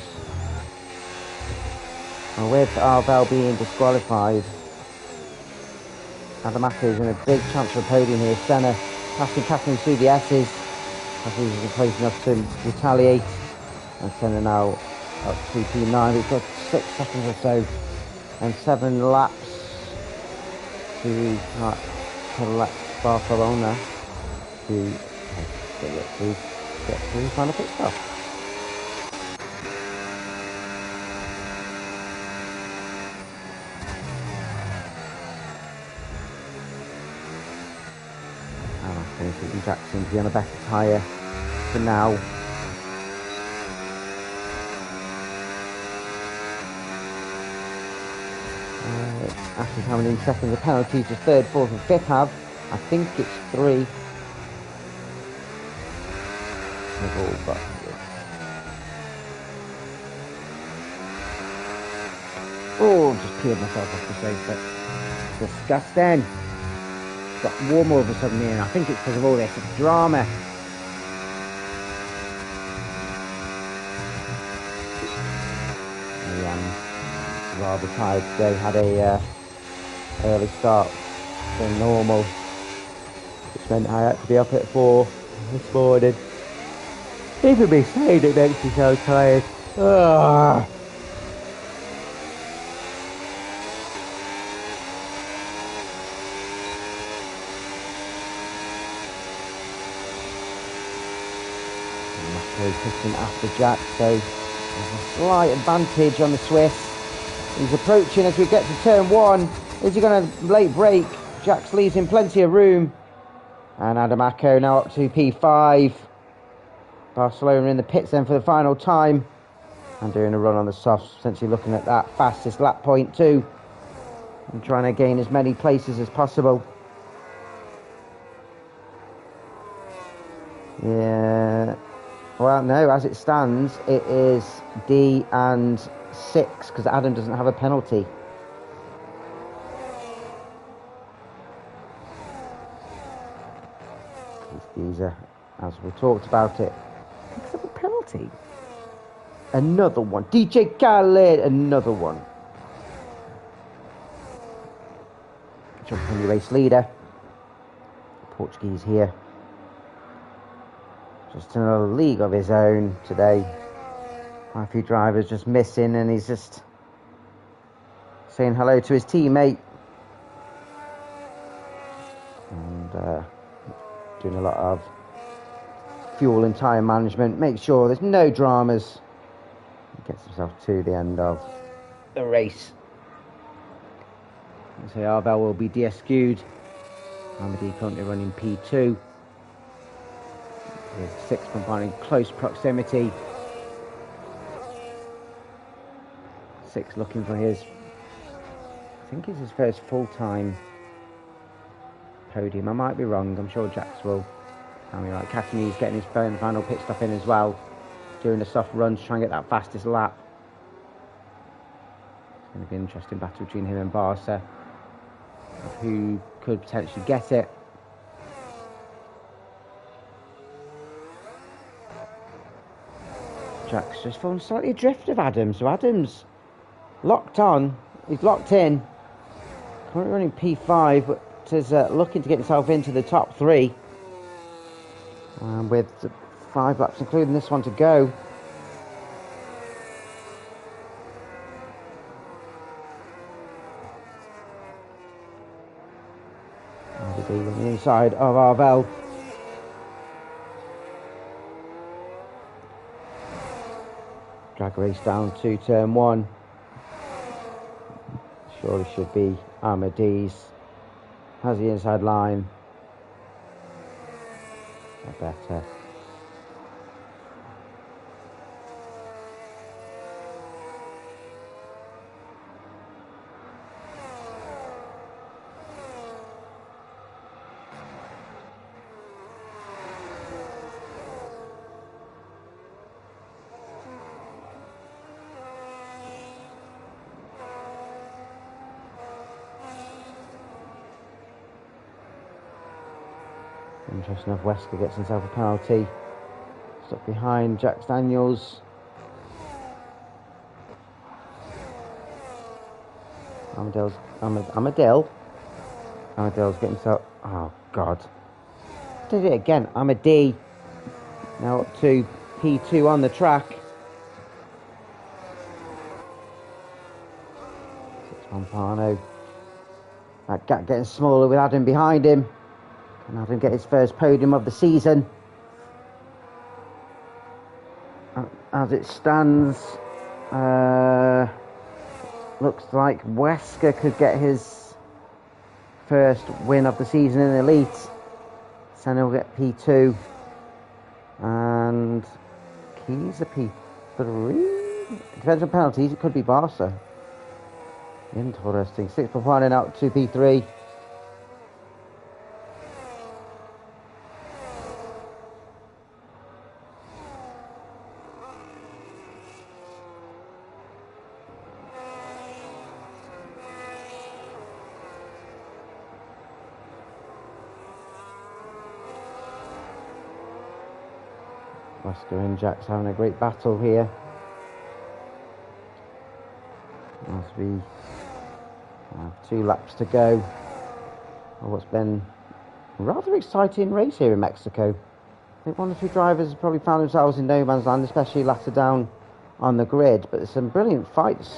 A: And with Arvel being disqualified, Adamako's in a big chance for a podium here. Senna passing Catherine through the S's. Catherine is close enough to retaliate. And Senna now up to P9. We've got 6 seconds or so and 7 laps to let Barcelona to get through the final pit stop. Jackson to be on a better tyre for now. After having in second, the penalties to third, fourth and fifth have. I think it's 3. They've all got this. Oh, just peeled myself off the sofa. Disgusting. Got warm all of a sudden here, and I think it's because of all this drama. Rather tired today. Had a early start than normal, which meant I had to be up at 4 this morning. Even me saying it makes me so tired. Ugh. Pushing after Jack, so there's a slight advantage on the Swiss. He's approaching as we get to turn 1. Is he going to late break? Jax leaves him plenty of room. And Adamaco now up to P5. Barcelona in the pits then for the final time. And doing a run on the softs, essentially looking at that fastest lap point too. And trying to gain as many places as possible. Yeah. Well, no, as it stands, it is D and 6, because Adam doesn't have a penalty. Geezer, as we talked about it, picks up a penalty. Another one. DJ Khaled, another one. Jump on your race leader. Portuguese here. Just another league of his own today. Quite a few drivers just missing, and he's just saying hello to his teammate. And doing a lot of fuel and tyre management. Make sure there's no dramas. He gets himself to the end of the race. So Arvel will be DSQ'd. Amadi currently running P2. With 6 combining close proximity. 6 looking for his, I think it's his first full-time podium. I might be wrong, I'm sure Jax will tell me right. Catanese getting his final pit stop in as well. Doing a soft run to try and get that fastest lap. It's going to be an interesting battle between him and Barca. Who could potentially get it. Jack's just fallen slightly adrift of Adam, so Adam's locked on, he's locked in, currently running P5, but is looking to get himself into the top 3, with 5 laps including this one to go. On the inside of Arvel. Drag race down to turn 1. Surely should be Ahmadi's. Has the inside line. Better. Interesting enough, Wesker gets himself a penalty. Stuck behind Jax Daniels. Amadale's getting himself, oh God. Did it again, Amadi. Now up to P2 on the track. 6-1 Pano. That gap getting smaller with Adam behind him. And Adam get his first podium of the season. As it stands, looks like Wesker could get his first win of the season in Elite. Senna will get P2. And Keys a P3. It depends on penalties, it could be Barca. Interesting. 6-1 out to P3. Oscar and Jack's having a great battle here. As we have 2 laps to go of what's been a rather exciting race here in Mexico. I think 1 or 2 drivers have probably found themselves in no man's land, especially latter down on the grid, but there's some brilliant fights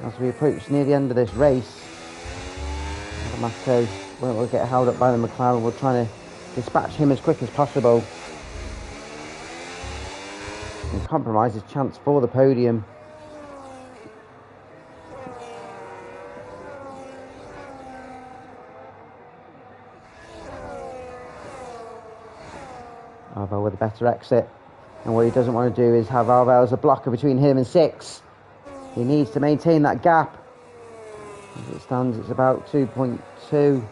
A: as we approach near the end of this race. Mato won't get held up by the McLaren. We're trying to dispatch him as quick as possible and compromise his chance for the podium. Arvel with a better exit, and what he doesn't want to do is have Arvel as a blocker between him and 6. He needs to maintain that gap. As it stands, it's about 2.2.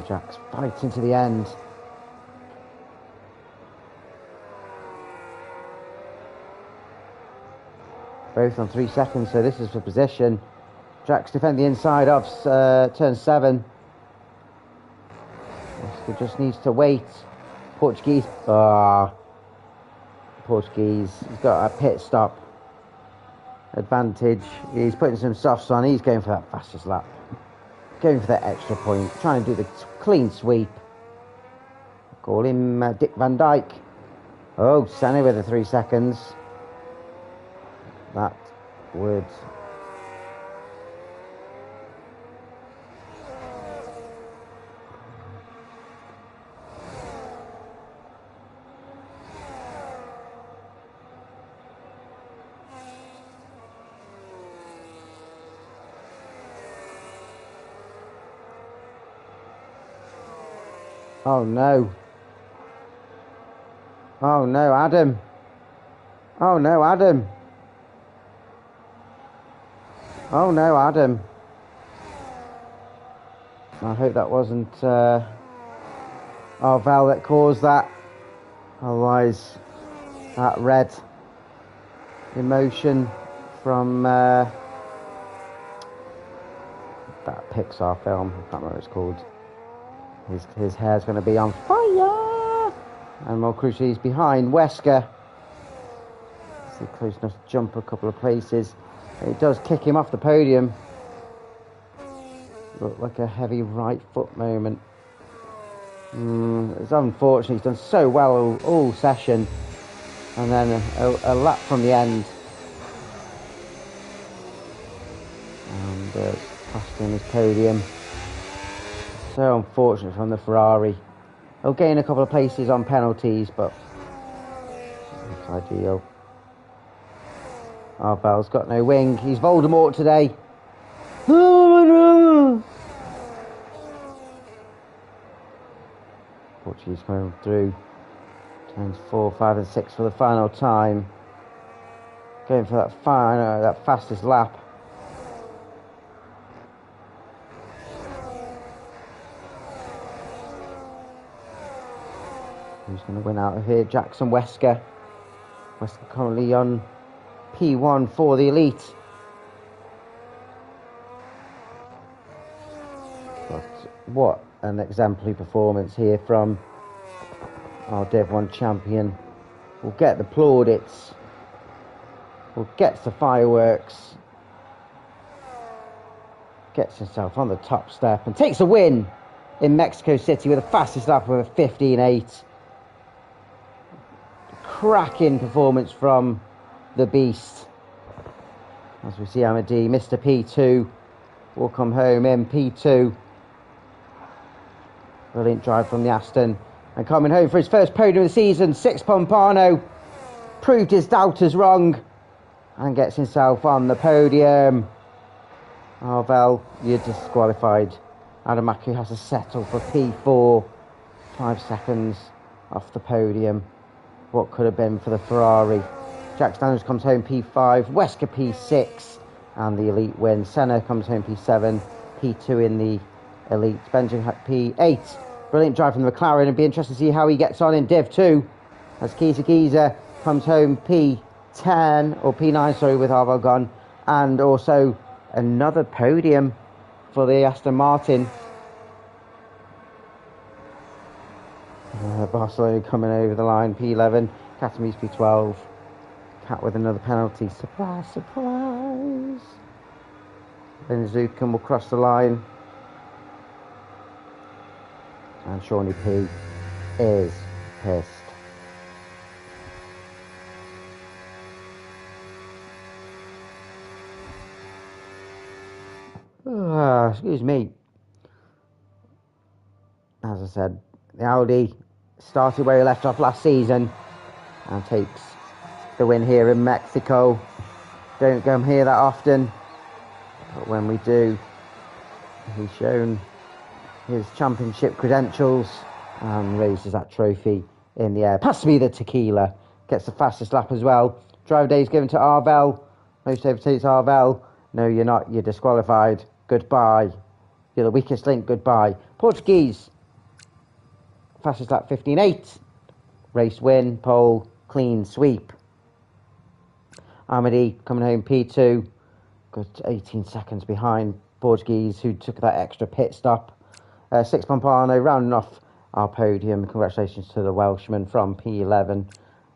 A: Jack's fighting to the end. Both on 3 seconds, so this is for position. Jack's defend the inside of turn 7. Oscar just needs to wait. Portuguese. Portuguese. He's got a pit stop advantage. He's putting some softs on. He's going for that fastest lap. Going for that extra point. Trying to do the clean sweep. Call him Dick Van Dyke. Oh, Senna with the 3 seconds. That would... Oh no. Oh no, Adam. Oh no, Adam. Oh no, Adam. I hope that wasn't Arvel that caused that. Otherwise, that red emotion from that Pixar film, I can't remember what it's called. His hair's going to be on fire. And more crucially, he's behind Wesker. He's close enough to jump a couple of places. It does kick him off the podium. Looked like a heavy right foot moment. It's unfortunate. He's done so well all session. And then a lap from the end. And costing his podium. So unfortunate from the Ferrari. He'll gain a couple of places on penalties, but it's ideal. Arvel's got no wing. He's Voldemort today. Portuguese coming through. Turns 4, 5 and 6 for the final time. Going for that fastest lap. Who's going to win out of here? Jackson Wesker. Wesker currently on P1 for the elite. But what an exemplary performance here from our Div 1 champion. We'll get the plaudits. We'll get the fireworks. Gets himself on the top step and takes a win in Mexico City with the fastest lap of a 15.8. Cracking performance from the beast. As we see Amadi, Mr. P2 will come home in P2. Brilliant drive from the Aston. And coming home for his first podium of the season, Six Pompano proved his doubters wrong and gets himself on the podium. Arvel, you're disqualified. Adamaku has to settle for P4. 5 seconds off the podium. What could have been for the Ferrari. Jack Daniels comes home P5, Wesker P6, and the elite win. Senna comes home P7, P2 in the Elite. Benjamin P8. Brilliant drive from the McLaren. It'd be interesting to see how he gets on in Div 2. As Giza comes home P10, or P9, sorry, with Arvel gone. And also another podium for the Aston Martin. Barcelona coming over the line, P11. Katamis P12. Cat with another penalty. Surprise, surprise. Then Zukin will cross the line. And Shawnee P is pissed. Excuse me. As I said, the Audi started where he left off last season and takes the win here in Mexico. Don't come here that often, but when we do, he's shown his championship credentials and raises that trophy in the air. Pass me the tequila. Gets the fastest lap as well. Driver days given to Arvel. Most overtakes Arvel. No, you're not. You're disqualified. Goodbye. You're the weakest link. Goodbye. Portuguese. Fastest lap 15.8. Race win. Pole. Clean sweep. Amity coming home P2. Good 18 seconds behind Portuguese, who took that extra pit stop. Six Pompano rounding off our podium. Congratulations to the Welshman from P11.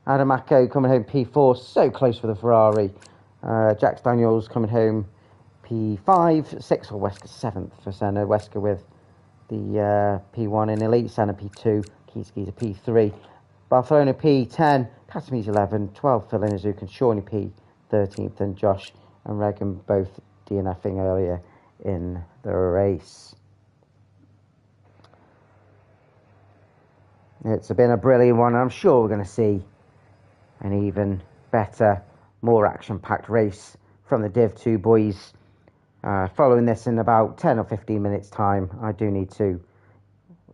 A: Adamaco coming home P4, so close for the Ferrari. Jax Daniels coming home P5, 6 or Wesker 7th for Senna. Wesker with the P1 in Elite, Senna P2, Kiyosaki P3. Barcelona P10, Katamis 11, 12 Phil Inazuk and Shawnee P 13th, and Josh and Regan both DNFing earlier in the race. It's been a brilliant one. I'm sure we're going to see an even better, more action-packed race from the Div 2 boys. Following this in about 10 or 15 minutes time, I do need to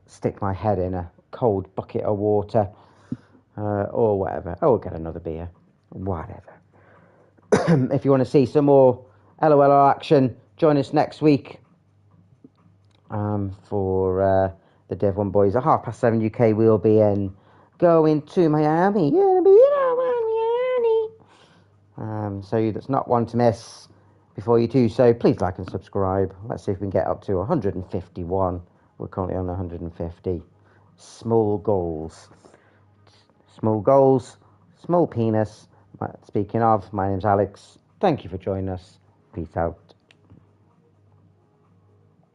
A: stick my head in a cold bucket of water or whatever. Or get another beer. Whatever. If you want to see some more LOLR action, join us next week for the Div 1 boys. At 7:30 UK, we'll be going to Miami. Gonna be in Miami. So that's not one to miss. Before you do so, please like and subscribe. Let's see if we can get up to 151. We're currently on 150. Small goals. Small goals. Small penis. Speaking of, my name's Alex. Thank you for joining us. Peace out.